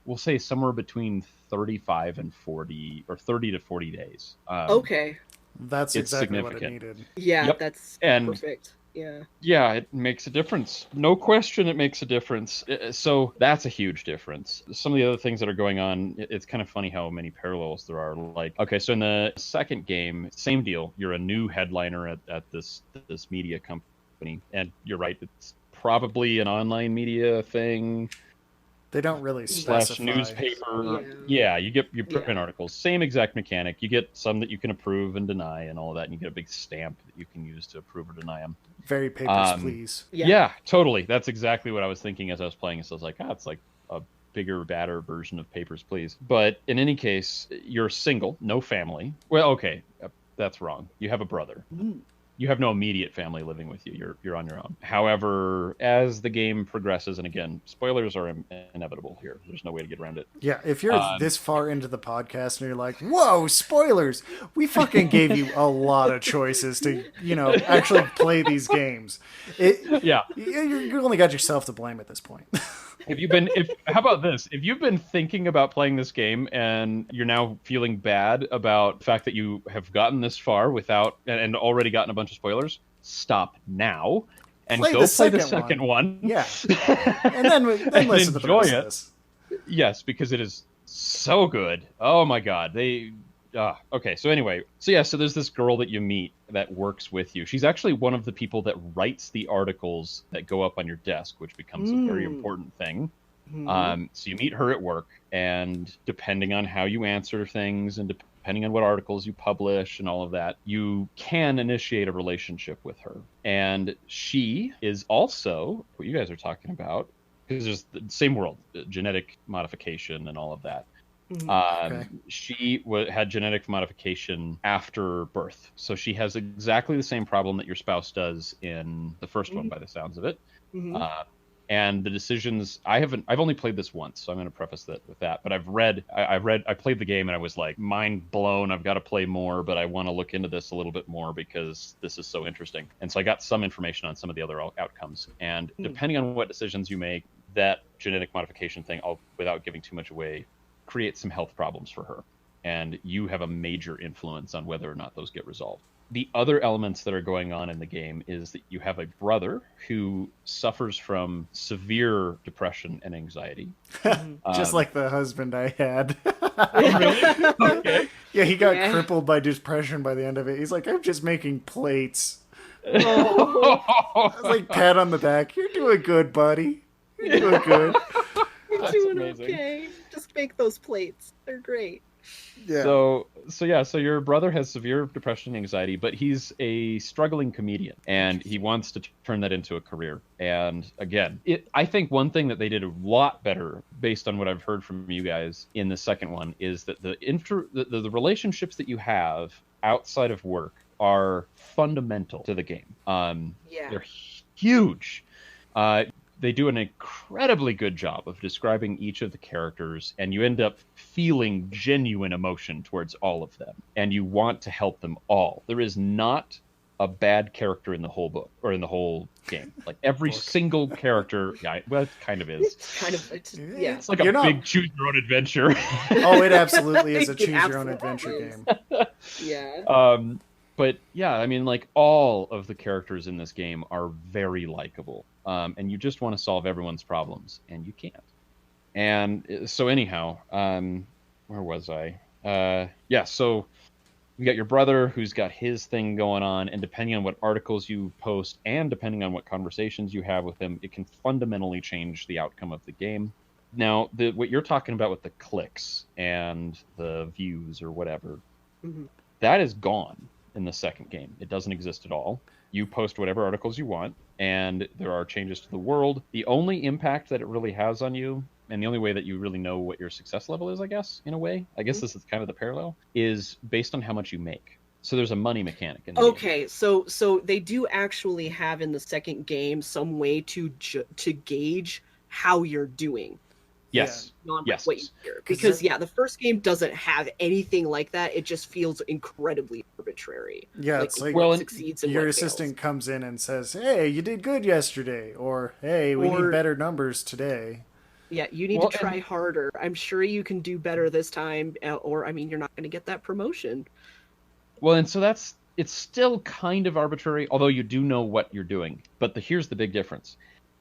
we'll say somewhere between 35 and 40 or 30 to 40 days. Okay. That's exactly what it needed. Yeah, that's perfect. Yeah, it makes a difference. No question it makes a difference. So that's a huge difference. Some of the other things that are going on, it's kind of funny how many parallels there are. Like, okay, so in the second game, same deal. You're a new headliner at this media company. And you're right, it's probably an online media thing. They don't really specify. Newspaper. Yeah, you get your print articles. Same exact mechanic. You get some that you can approve and deny and all of that, and you get a big stamp that you can use to approve or deny them. Very papers, please. Yeah, totally. That's exactly what I was thinking as I was playing. So I was like, it's like a bigger, badder version of Papers, Please. But in any case, you're single, no family. Well, okay, that's wrong. You have a brother. you have no immediate family living with you. You're on your own. However, as the game progresses, and again, spoilers are inevitable here. There's no way to get around it. Yeah, if you're this far into the podcast and you're like, whoa, spoilers, we fucking gave you a lot of choices to, actually play these games. Yeah. You only got yourself to blame at this point. How about this? If you've been thinking about playing this game and you're now feeling bad about the fact that you have gotten this far without and already gotten a bunch of spoilers, stop now and play the second one. Yeah. And then listen to the rest of this. Yes, because it is so good. Oh my god. Okay, so anyway. So there's this girl that you meet that works with you. She's actually one of the people that writes the articles that go up on your desk, which becomes a very important thing. So you meet her at work, and depending on how you answer things and depending on what articles you publish and all of that, you can initiate a relationship with her. And she is also what you guys are talking about, because there's the same world, genetic modification and all of that. Okay. She had genetic modification after birth, so she has exactly the same problem that your spouse does in the first one, by the sounds of it. And the decisions I've only played this once, so I'm going to preface that with that. But I played the game and I was like mind blown. I've got to play more, but I want to look into this a little bit more because this is so interesting. And so I got some information on some of the other outcomes. And depending on what decisions you make, that genetic modification thing, without giving too much away, create some health problems for her, and you have a major influence on whether or not those get resolved. The other elements that are going on in the game is that you have a brother who suffers from severe depression and anxiety. Just like the husband I had. Really? Okay. Yeah, he got crippled by depression by the end of it. He's like, I'm just making plates. Oh. I was like, pat on the back. You're doing good, buddy. You're doing good. You're doing okay. Just make those plates. They're great. Yeah. So your brother has severe depression and anxiety, but he's a struggling comedian, and he wants to turn that into a career. And again, I think one thing that they did a lot better, based on what I've heard from you guys in the second one, is that the relationships that you have outside of work are fundamental to the game. They're huge. They do an incredibly good job of describing each of the characters, and you end up feeling genuine emotion towards all of them, and you want to help them all. There is not a bad character in the whole book or in the whole game. Like every single character, well, it kind of is. It's like big choose your own adventure. Oh, it absolutely is a choose your own adventure game. Yeah. But yeah, I mean, like all of the characters in this game are very likable. And you just want to solve everyone's problems, and you can't. And so anyhow, where was I? So you got your brother who's got his thing going on, and depending on what articles you post and depending on what conversations you have with him, it can fundamentally change the outcome of the game. Now, what you're talking about with the clicks and the views or whatever, that is gone in the second game. It doesn't exist at all. You post whatever articles you want, and there are changes to the world. The only impact that it really has on you, and the only way that you really know what your success level is, I guess, in a way, this is kind of the parallel, is based on how much you make. So there's a money mechanic in the game. So they do actually have in the second game some way to gauge how you're doing. Yes. Yes. What you hear. Because the first game doesn't have anything like that. It just feels incredibly arbitrary. Yeah, it's like what succeeds and your what assistant fails. comes in and says, "Hey, you did good yesterday," or "Hey, we need better numbers today." Yeah, you need to try harder. I'm sure you can do better this time, or you're not going to get that promotion. Well, and so it's still kind of arbitrary, although you do know what you're doing. But here's the big difference.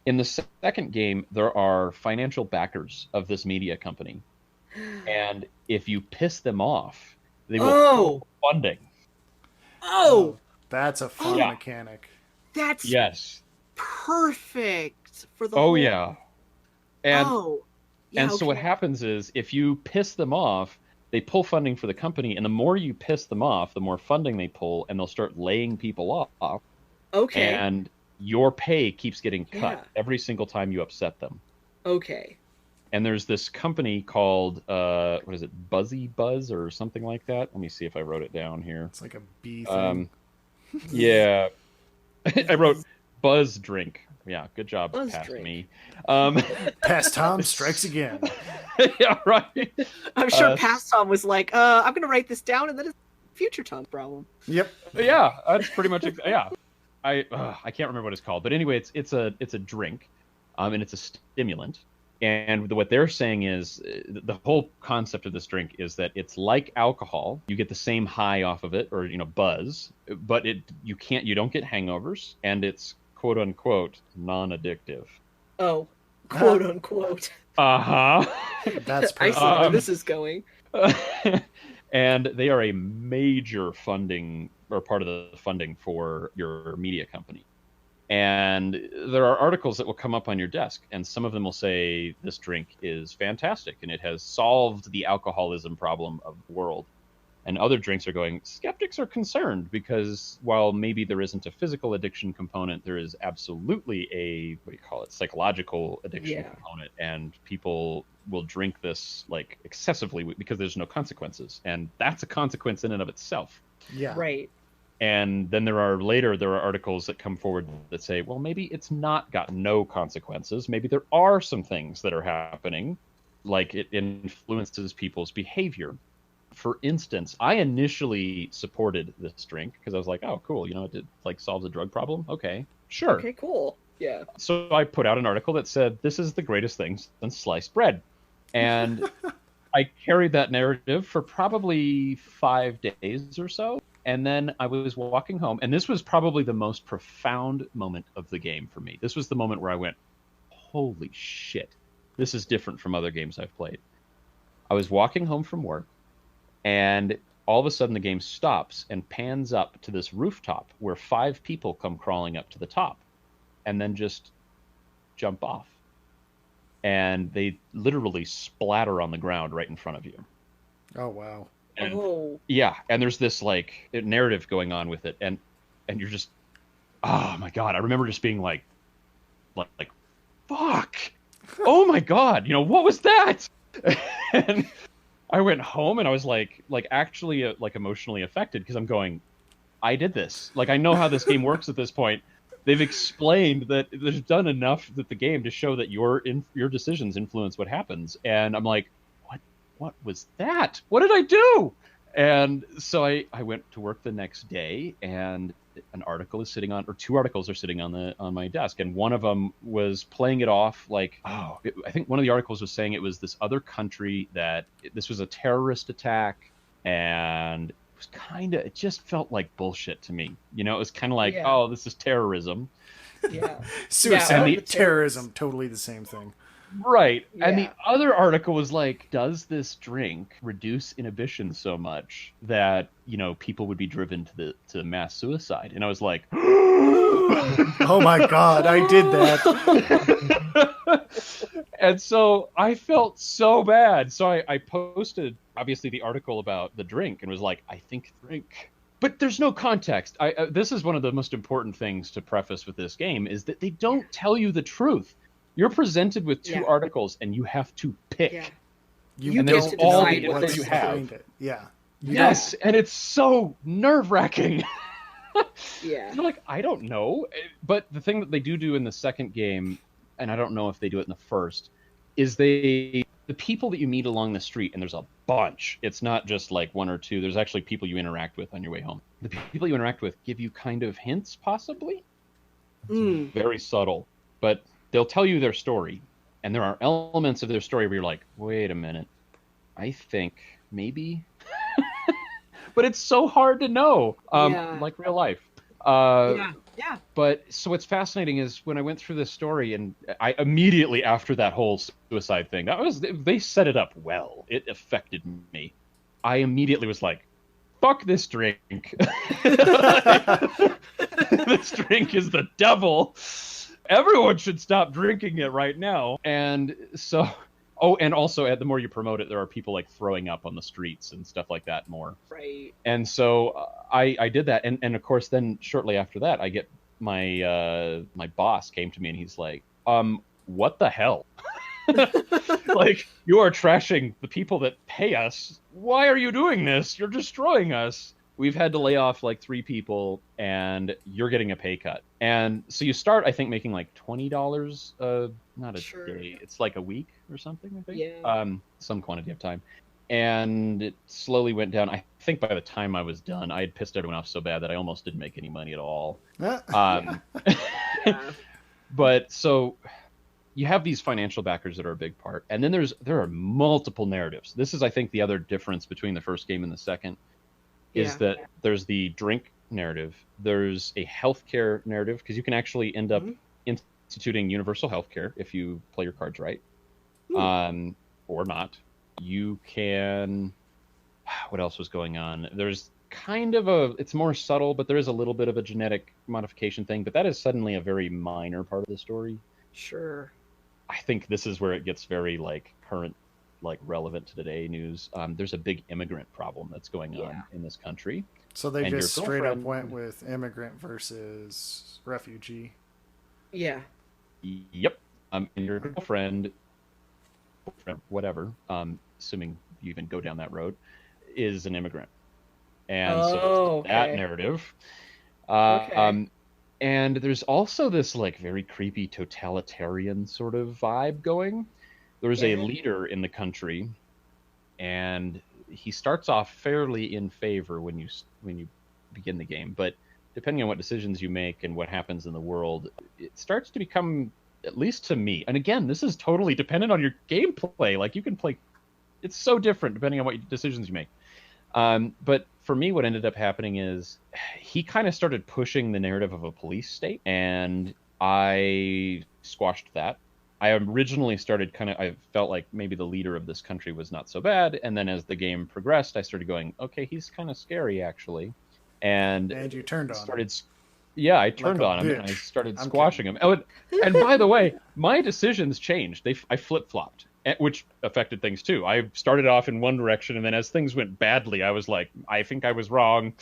In the second game, there are financial backers of this media company. And if you piss them off, they will pull funding. Oh! That's a fun mechanic. That's perfect for the whole... yeah. And so what happens is, if you piss them off, they pull funding for the company, and the more you piss them off, the more funding they pull, and they'll start laying people off. Okay. And your pay keeps getting cut every single time you upset them. Okay. And there's this company called, what is it, Buzzy Buzz or something like that? Let me see if I wrote it down here. It's like a bee thing. Yeah. I wrote Buzz Drink. Yeah, good job, Buzz past Drink. me. Um, Past Tom strikes again. yeah, right. I'm sure Uh, past Tom was like, I'm gonna write this down, and then it's future Tom's problem. Yep. Yeah, that's pretty much yeah. I can't remember what it's called, but anyway, it's a drink, and it's a stimulant. And what they're saying is the whole concept of this drink is that it's like alcohol. You get the same high off of it, or buzz, but you don't get hangovers, and it's quote unquote non-addictive. Oh, quote unquote. Uh-huh. That's I perfect. see where this is going. And they are a major funding or part of the funding for your media company. And there are articles that will come up on your desk, and some of them will say this drink is fantastic and it has solved the alcoholism problem of the world. And other drinks are going, skeptics are concerned because while maybe there isn't a physical addiction component, there is absolutely a, psychological addiction component. And people will drink this like excessively because there's no consequences. And that's a consequence in and of itself. Yeah. Right. And then there are articles that come forward that say, well, maybe it's not got no consequences. Maybe there are some things that are happening, like it influences people's behavior. For instance, I initially supported this drink because I was like, oh, cool. It like solves a drug problem. Okay, sure. Okay, cool. Yeah. So I put out an article that said, this is the greatest thing since sliced bread. And I carried that narrative for probably 5 days or so. And then I was walking home, and this was probably the most profound moment of the game for me. This was the moment where I went, holy shit, this is different from other games I've played. I was walking home from work, and all of a sudden the game stops and pans up to this rooftop where 5 people come crawling up to the top and then just jump off. And they literally splatter on the ground right in front of you. Oh, wow. And, yeah, and there's this like narrative going on with it, and you're just, oh my god! I remember just being like, fuck, oh my god, what was that? And I went home and I was like actually like emotionally affected because I'm going, I did this. Like I know how this game works at this point. They've explained that they've done enough with the game to show that your decisions influence what happens, and I'm like, what was that? What did I do? And so I went to work the next day, and two articles are sitting on my desk, and one of them was playing it off like, I think one of the articles was saying it was this other country that this was a terrorist attack, and it just felt like bullshit to me. It was kind of like, oh, this is terrorism. Yeah. Suicide, Yeah, terrorism, totally the same thing. Right. Yeah. And the other article was like, does this drink reduce inhibition so much that, people would be driven to mass suicide? And I was like, oh my God, I did that. And so I felt so bad. So I posted, obviously, the article about the drink and was like, I think drink. But there's no context. This is one of the most important things to preface with this game is that they don't tell you the truth. You're presented with 2 articles, and you have to pick. Yeah. You and get there's to all the decide info what's you behind have. it. Yeah. Yes, and it's so nerve-wracking. Yeah. You're like, I don't know. But the thing that they do in the second game, and I don't know if they do it in the first, is the people that you meet along the street, and there's a bunch. It's not just like 1 or 2. There's actually people you interact with on your way home. The people you interact with give you kind of hints, possibly. It's very subtle, but they'll tell you their story, and there are elements of their story where you're like, wait a minute, I think maybe. But it's so hard to know, like real life. Yeah. But so what's fascinating is when I went through this story, and I immediately after that whole suicide thing, they set it up well. It affected me. I immediately was like, fuck this drink. This drink is the devil. Everyone should stop drinking it right now. And so, and also the more you promote it, there are people like throwing up on the streets and stuff like that more. Right. And so I did that. And of course, then shortly after that, I get my boss came to me and he's like, what the hell? Like, you are trashing the people that pay us. Why are you doing this? You're destroying us. we've had to lay off like 3 people and you're getting a pay cut. And so you start, I think, making like $20, not a Sure. day, it's like a week or something, I think. Yeah. Some quantity of time. And it slowly went down. I think by the time I was done, I had pissed everyone off so bad that I almost didn't make any money at all. Yeah. But so you have these financial backers that are a big part. And then there are multiple narratives. This is, I think, the other difference between the first game and the second. Is that there's the drink narrative, there's a healthcare narrative, because you can actually end up instituting universal healthcare if you play your cards right, or not. You can. What else was going on? There's kind of it's more subtle, but there is a little bit of a genetic modification thing, but that is suddenly a very minor part of the story. Sure. I think this is where it gets very like current, like relevant to today news. There's a big immigrant problem that's going on in this country. So they And just your straight up girlfriend- went with immigrant versus refugee. Yeah. Yep. And your girlfriend, whatever, assuming you even go down that road, is an immigrant. And so that okay. narrative. Okay. And there's also this like very creepy totalitarian sort of vibe going. There's a leader in the country, and he starts off fairly in favor when you begin the game, but depending on what decisions you make and what happens in the world, it starts to become, at least to me, and again, this is totally dependent on your gameplay. Like you can play, it's so different depending on what decisions you make. But for me, what ended up happening is he kind of started pushing the narrative of a police state, and I squashed that. I originally started I felt like maybe the leader of this country was not so bad. And then as the game progressed, I started going, okay, he's kind of scary actually. And you turned on him. Yeah, I turned Like a on him and I bitch. started I'm squashing him. Oh, and by the way, my decisions changed. I flip-flopped, which affected things too. I started off in one direction, and then as things went badly, I was like, I think I was wrong.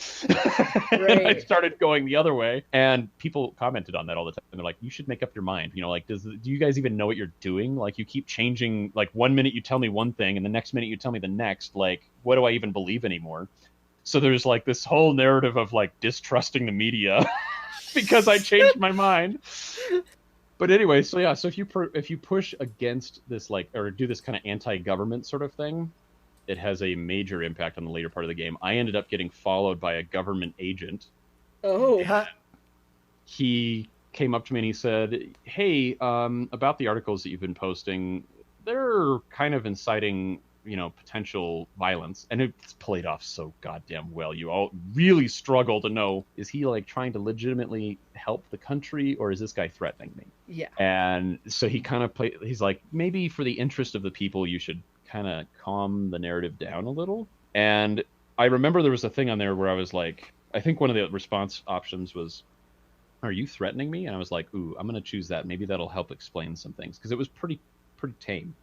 And I started going the other way. And people commented on that all the time. And they're like, you should make up your mind. You know, like, do you guys even know what you're doing? Like, you keep changing. Like, 1 minute you tell me one thing, and the next minute you tell me the next. Like, what do I even believe anymore? So there's like this whole narrative of like distrusting the media because I changed my mind. But anyway, so yeah, so if you push against this, like, or do this kind of anti-government sort of thing, it has a major impact on the later part of the game. I ended up getting followed by a government agent. Oh. He came up to me and he said, hey, about the articles that you've been posting, they're kind of inciting, you know, potential violence. And it's played off so goddamn well. You all really struggle to know, is he like trying to legitimately help the country, or is this guy threatening me? Yeah. And so he kind of he's like, maybe for the interest of the people, you should kind of calm the narrative down a little. And I remember there was a thing on there where I was like, I think one of the response options was, are you threatening me? And I was like, ooh, I'm going to choose that. Maybe that'll help explain some things, because it was pretty tame.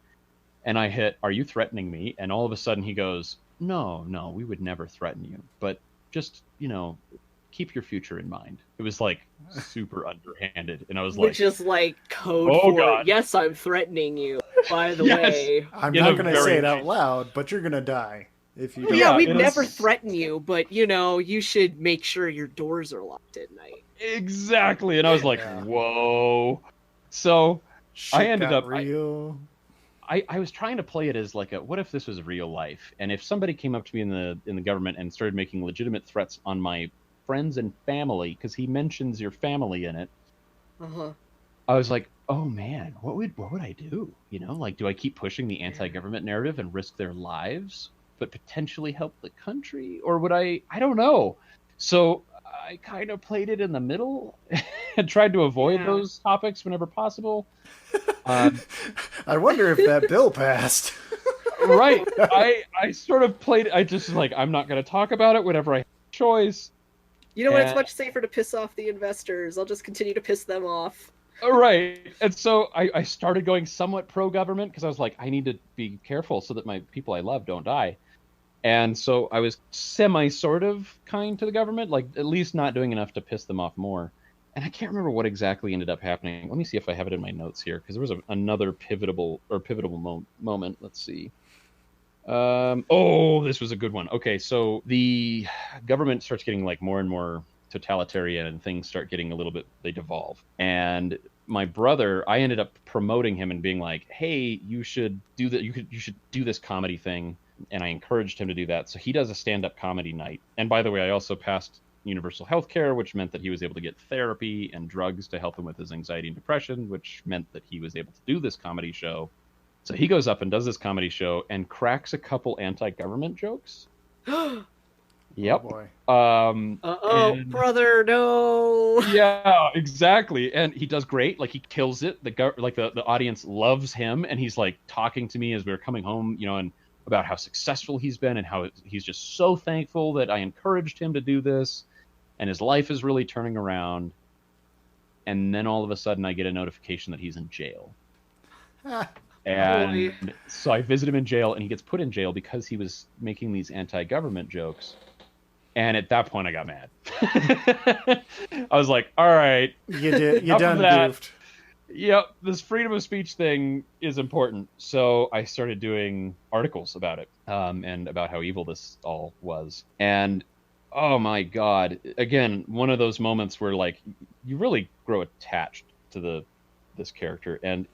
And I hit, are you threatening me? And all of a sudden he goes, no, we would never threaten you. But just, you know, keep your future in mind. It was like super underhanded. And I was Which is like code for, God. Yes, I'm threatening you, by the way. I'm In not a going to very- say it out loud, but you're going to die if you Well, don't. yeah, we'd it never is- threaten you, but, you know, you should make sure your doors are locked at night. Exactly. And I was like, Yeah. whoa. So Shit I ended got up- real. I was trying to play it as like what if this was real life? And if somebody came up to me in the government and started making legitimate threats on my friends and family, because he mentions your family in it, Uh-huh. I was like, oh man, what would I do? You know, like, do I keep pushing the anti-government narrative and risk their lives, but potentially help the country? Or would I don't know. So I kind of played it in the middle and tried to avoid those topics whenever possible. I wonder if that bill passed. Right. I sort of played, I just like, I'm not going to talk about it whenever I have a choice. You know what? It's And- much safer to piss off the investors. I'll just continue to piss them off. Right. And so I started going somewhat pro-government because I was like, I need to be careful so that my people I love don't die. And so I was sort of kind to the government, like at least not doing enough to piss them off more. And I can't remember what exactly ended up happening. Let me see if I have it in my notes here, because there was another pivotal moment. Let's see. Oh, this was a good one. Okay, so the government starts getting like more and more totalitarian, and things start getting a little bit, they devolve. And my brother, I ended up promoting him and being like, "Hey, you should do that. You should do this comedy thing." And I encouraged him to do that. So he does a stand-up comedy night. And by the way, I also passed universal health care, which meant that he was able to get therapy and drugs to help him with his anxiety and depression, which meant that he was able to do this comedy show. So he goes up and does this comedy show and cracks a couple anti-government jokes. Yep. Oh boy. Brother, no. Yeah, exactly. And he does great. Like, he kills it. The audience loves him, and he's like talking to me as we were coming home, and about how successful he's been and how he's just so thankful that I encouraged him to do this, and his life is really turning around. And then all of a sudden I get a notification that he's in jail. And so I visit him in jail, and he gets put in jail because he was making these anti-government jokes. And at that point, I got mad. I was like, all right. You done goofed. Yep, this freedom of speech thing is important. So I started doing articles about it, and about how evil this all was. And oh my God, again, one of those moments where like you really grow attached to this character. And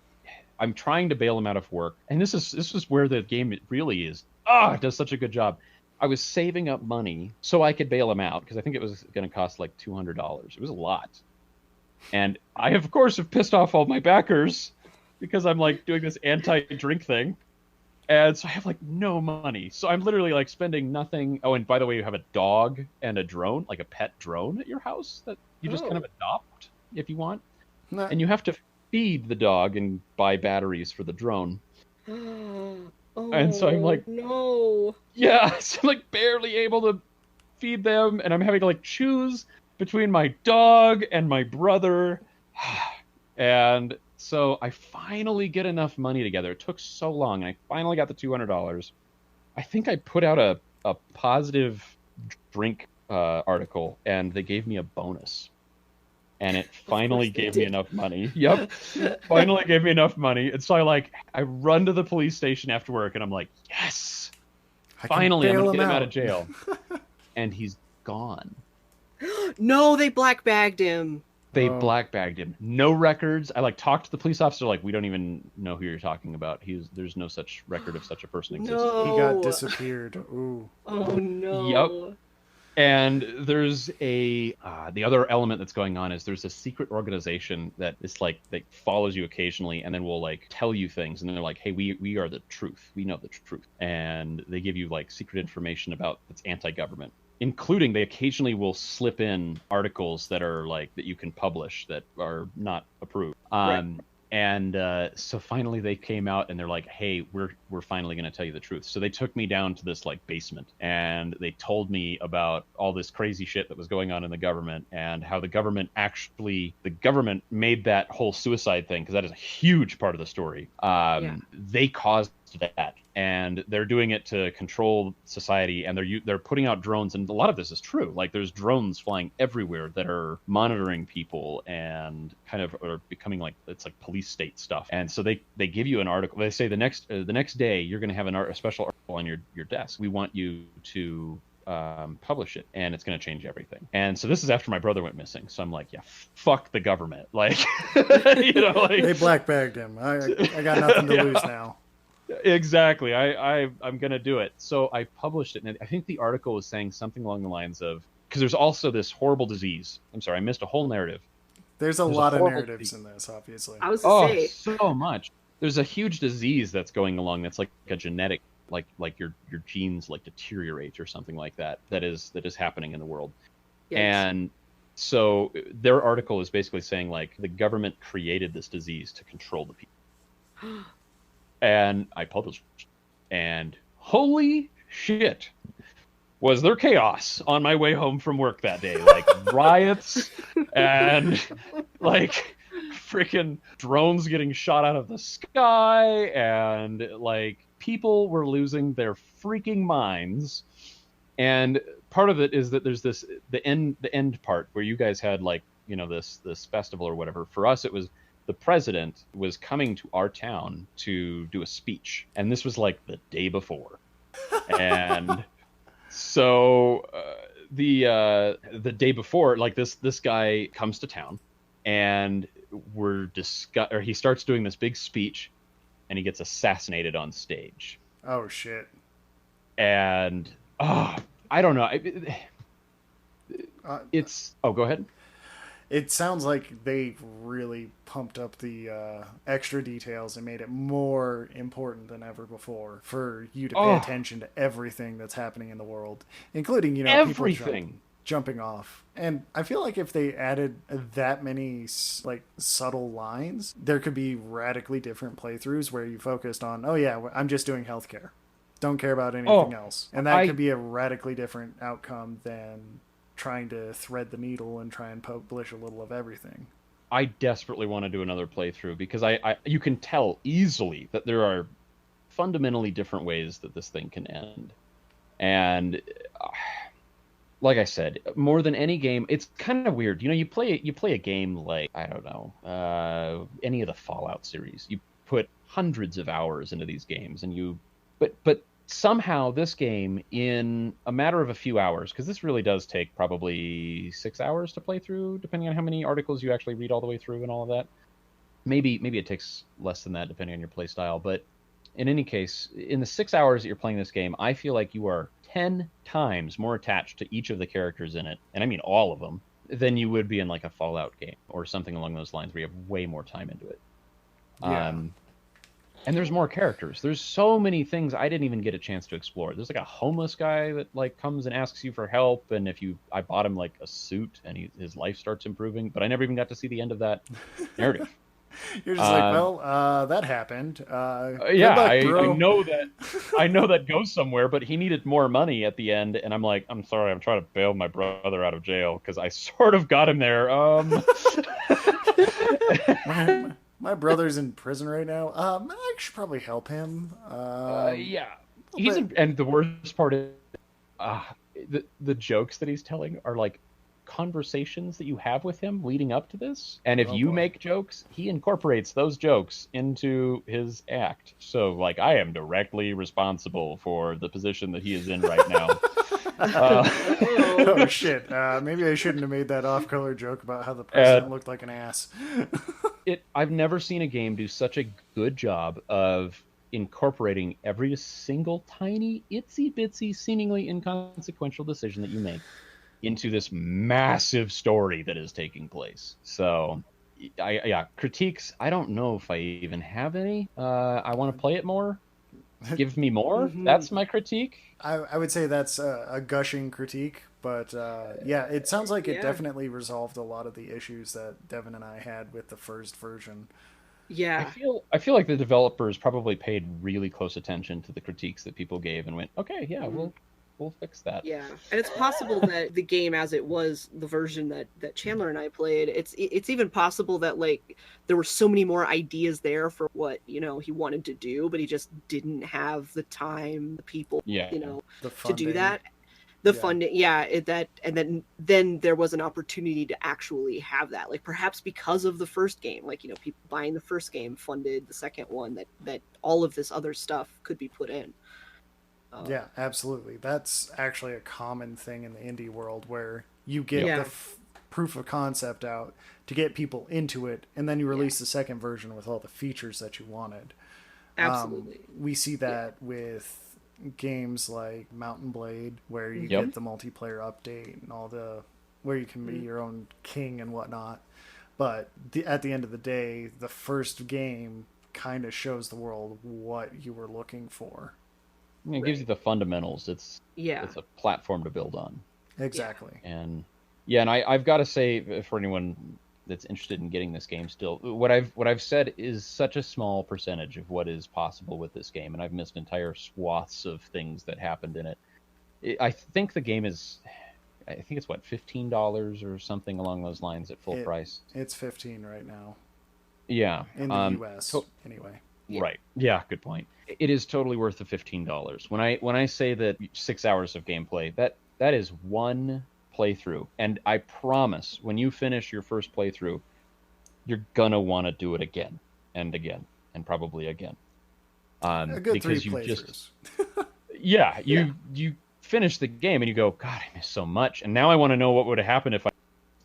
I'm trying to bail him out of work. And this is where the game really is. It does such a good job. I was saving up money so I could bail him out, because I think it was going to cost like $200. It was a lot. And I, of course, have pissed off all my backers because I'm like doing this anti-drink thing. And so I have like no money. So I'm literally like spending nothing. Oh, and by the way, you have a dog and a drone, like a pet drone at your house that you just kind of adopt if you want. Nah. And you have to feed the dog and buy batteries for the drone. And so I'm like, no. Yeah, so I'm like barely able to feed them, and I'm having to like choose between my dog and my brother. And so I finally get enough money together. It took so long, and I finally got the $200. I think I put out a positive drink article, and they gave me a bonus. And it finally gave me enough money. Yep. Finally gave me enough money. And so I run to the police station after work, and I'm like, yes, finally, I'm going to get him out of jail. And he's gone. No, they black bagged him. They black bagged him. No records. I talked to the police officer, we don't even know who you're talking about. There's no such record of such a person existing. No. He got disappeared. Ooh. Oh no. Yep. And there's the other element that's going on is there's a secret organization that is that follows you occasionally, and then will tell you things, and they're like, hey, we are the truth. We know the truth. And they give you secret information about that's anti-government, including they occasionally will slip in articles that are that you can publish that are not approved. Right. And so finally they came out, and they're like, hey, we're finally going to tell you the truth. So they took me down to this basement, and they told me about all this crazy shit that was going on in the government, and how the government made that whole suicide thing, because that is a huge part of the story. They caused that, and they're doing it to control society, and they're putting out drones, and a lot of this is true. There's drones flying everywhere that are monitoring people and kind of are becoming it's police state stuff. And so they give you an article. They say the next day you're going to have a special article on your desk. We want you to publish it, and it's going to change everything. And so this is after my brother went missing. So I'm like, yeah, fuck the government. They black bagged him. I got nothing to lose now. Exactly. I'm going to do it. So I published it, and I think the article was saying something along the lines of, because there's also this horrible disease. I'm sorry, I missed a whole narrative. There's a lot of narratives in this, obviously. I was to say. So much. There's a huge disease that's going along that's like a genetic, like your genes deteriorate or something like that. That is happening in the world. Yes. And so their article is basically saying the government created this disease to control the people. And I published, and holy shit, was there chaos on my way home from work that day. Riots and freaking drones getting shot out of the sky, and people were losing their freaking minds. And part of it is that there's the end part where you guys had this festival or whatever. For us, it was the president was coming to our town to do a speech, and this was the day before. And so the day before, like this guy comes to town, and he starts doing this big speech, and he gets assassinated on stage. Oh shit. And I don't know. Uh, Go ahead. It sounds like they really pumped up the extra details and made it more important than ever before for you to pay attention to everything that's happening in the world, including, Everything. people jumping off. And I feel like if they added that many like subtle lines, there could be radically different playthroughs where you focused on, oh yeah, I'm just doing healthcare. Don't care about anything else. And that could be a radically different outcome than trying to thread the needle and try and publish a little of everything. I desperately want to do another playthrough because you can tell easily that there are fundamentally different ways that this thing can end. And like I said, more than any game, it's kind of weird. You play a game like, I don't know, any of the Fallout series. You put hundreds of hours into these games, and but somehow this game, in a matter of a few hours, because this really does take probably 6 hours to play through, depending on how many articles you actually read all the way through and all of that. Maybe it takes less than that depending on your play style. But in any case, in the 6 hours that you're playing this game, I feel like you are 10 times more attached to each of the characters in it, and I mean all of them, than you would be in like a Fallout game or something along those lines where you have way more time into it. Yeah. And there's more characters. There's so many things I didn't even get a chance to explore. There's like a homeless guy that like comes and asks you for help, and I bought him like a suit, and his life starts improving. But I never even got to see the end of that narrative. You're just like, well, that happened. Yeah, luck, I know that goes somewhere, but he needed more money at the end, and I'm like, I'm sorry, I'm trying to bail my brother out of jail because I sort of got him there. My brother's in prison right now. I should probably help him. Yeah, and the worst part is, the jokes that he's telling are like conversations that you have with him leading up to this, and if you make jokes, he incorporates those jokes into his act. So like, I am directly responsible for the position that he is in right now. Oh shit, maybe I shouldn't have made that off-color joke about how the president looked like an ass. I've never seen a game do such a good job of incorporating every single tiny, itsy bitsy, seemingly inconsequential decision that you make into this massive story that is taking place. So, critiques, I don't know if I even have any. I want to play it more. Give me more. Mm-hmm. That's my critique. I would say that's a gushing critique, but it sounds like it definitely resolved a lot of the issues that Devin and I had with the first version. Yeah, I feel like the developers probably paid really close attention to the critiques that people gave and went, okay, yeah, we'll fix that. Yeah, and it's possible that the game, as it was, the version that Chandler and I played, it's even possible that like there were so many more ideas there for what he wanted to do, but he just didn't have the time, the people, to do that. The funding, and then there was an opportunity to actually have that, like perhaps because of the first game, like people buying the first game funded the second one, that all of this other stuff could be put in. Yeah, absolutely. That's actually a common thing in the indie world where you get the proof of concept out to get people into it, and then you release the second version with all the features that you wanted. Absolutely. We see that with games like Mountain Blade, where you get the multiplayer update and where you can be your own king and whatnot. But at the end of the day, the first game kind of shows the world what you were looking for. It gives you the fundamentals. It's a platform to build on. Exactly. And I've got to say, for anyone that's interested in getting this game still, what I've said is such a small percentage of what is possible with this game, and I've missed entire swaths of things that happened in it. I think the game is, it's what, $15 or something along those lines at full price. It's $15 right now. Yeah. In the US, anyway. Yeah. Right. Yeah, good point. It is totally worth the $15. When I say that 6 hours of gameplay, that is one playthrough, and I promise when you finish your first playthrough, you're gonna want to do it again and again and probably again. A good 3 playthroughs. yeah, you finish the game and you go, God, I missed so much, and now I want to know what would have happened if I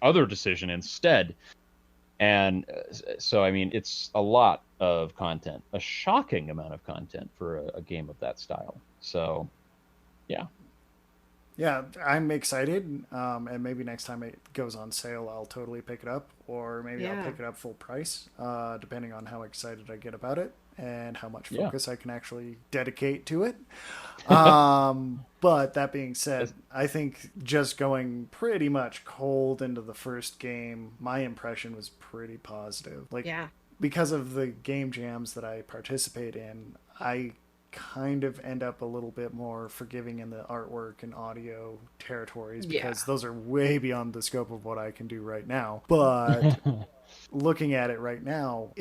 other decision instead. And so, I mean, it's a lot of content, a shocking amount of content for a game of that style. So, yeah. Yeah, I'm excited. And maybe next time it goes on sale, I'll totally pick it up, or maybe I'll Yeah. pick it up full price, depending on how excited I get about it and how much Yeah. focus I can actually dedicate to it. But that being said, I think just going pretty much cold into the first game, my impression was pretty positive. Like, Yeah. because of the game jams that I participate in, I kind of end up a little bit more forgiving in the artwork and audio territories because Yeah. those are way beyond the scope of what I can do right now. But looking at it right now,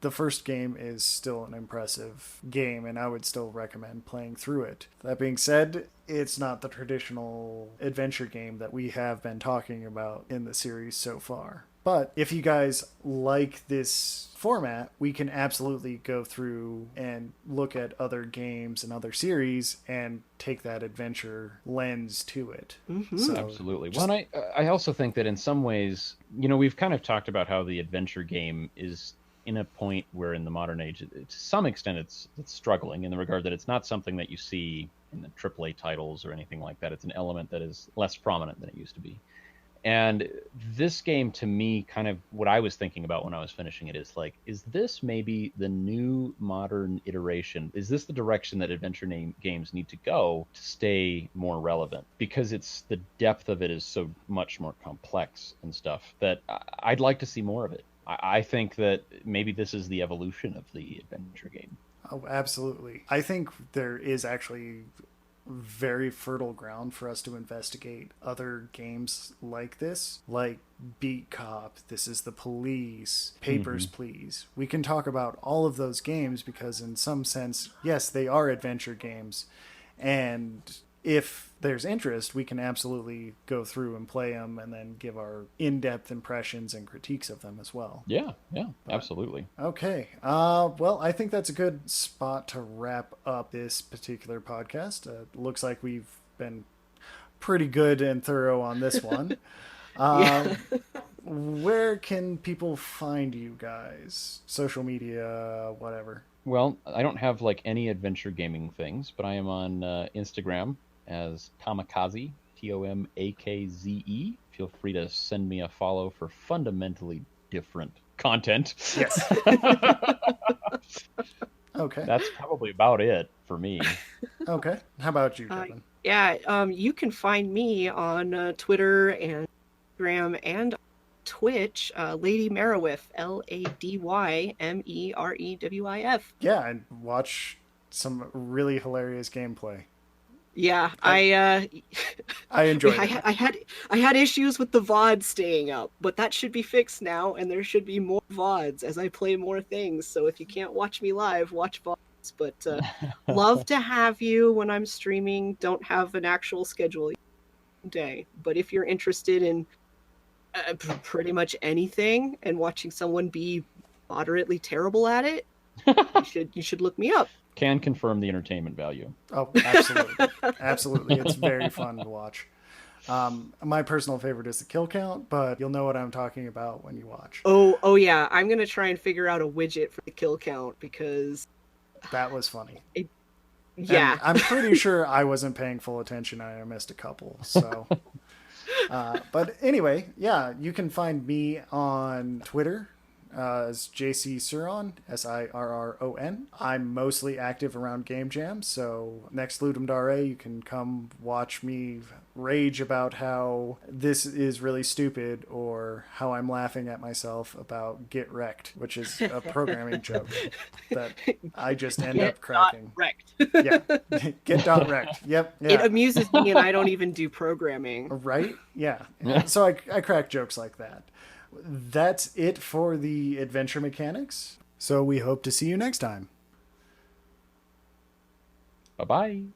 the first game is still an impressive game, and I would still recommend playing through it. That being said, it's not the traditional adventure game that we have been talking about in the series so far. But if you guys like this format, we can absolutely go through and look at other games and other series and take that adventure lens to it. So Absolutely. just- Well, and I also think that in some ways, we've kind of talked about how the adventure game is in a point where in the modern age, to some extent, it's struggling in the regard that it's not something that you see in the AAA titles or anything like that. It's an element that is less prominent than it used to be. And this game, to me, kind of what I was thinking about when I was finishing it is like, is this maybe the new modern iteration? Is this the direction that adventure games need to go to stay more relevant? Because the depth of it is so much more complex and stuff that I'd like to see more of it. I think that maybe this is the evolution of the adventure game. Oh, absolutely. I think there is actually very fertile ground for us to investigate other games like this, like Beat Cop, This Is the Police, Papers, Please. We can talk about all of those games because in some sense, yes, they are adventure games. And if there's interest, we can absolutely go through and play them and then give our in-depth impressions and critiques of them as well. Yeah, absolutely. Okay. Well, I think that's a good spot to wrap up this particular podcast. Looks like we've been pretty good and thorough on this one. Yeah. Where can people find you guys? Social media, whatever. Well, I don't have like any adventure gaming things, but I am on Instagram as Tomakaze, Tomakze. Feel free to send me a follow for fundamentally different content. Yes. Okay. That's probably about it for me. Okay. How about you, Kevin? Yeah. You can find me on Twitter and Instagram and Twitch, Lady Merowith, LadyMerewif. Yeah, and watch some really hilarious gameplay. Yeah, I enjoyed it. I had issues with the VOD staying up, but that should be fixed now, and there should be more VODs as I play more things. So if you can't watch me live, watch VODs. But love to have you when I'm streaming. Don't have an actual schedule day, but if you're interested in pretty much anything and watching someone be moderately terrible at it, you should look me up. Can confirm the entertainment value. Oh, absolutely. Absolutely. It's very fun to watch. My personal favorite is the kill count, but you'll know what I'm talking about when you watch. Oh yeah. I'm going to try and figure out a widget for the kill count because That was funny. yeah. And I'm pretty sure I wasn't paying full attention and I missed a couple. So, but anyway, yeah, you can find me on Twitter as JC Suron, Sirron. I'm mostly active around Game Jam, so next Ludum Dare, you can come watch me rage about how this is really stupid or how I'm laughing at myself about Get Wrecked, which is a programming joke that I just end up cracking. Wrecked. Yeah, Get Wrecked. Yep. Yeah. It amuses me, and I don't even do programming. Right? Yeah. So I crack jokes like that. That's it for the adventure mechanics. So we hope to see you next time. Bye-bye.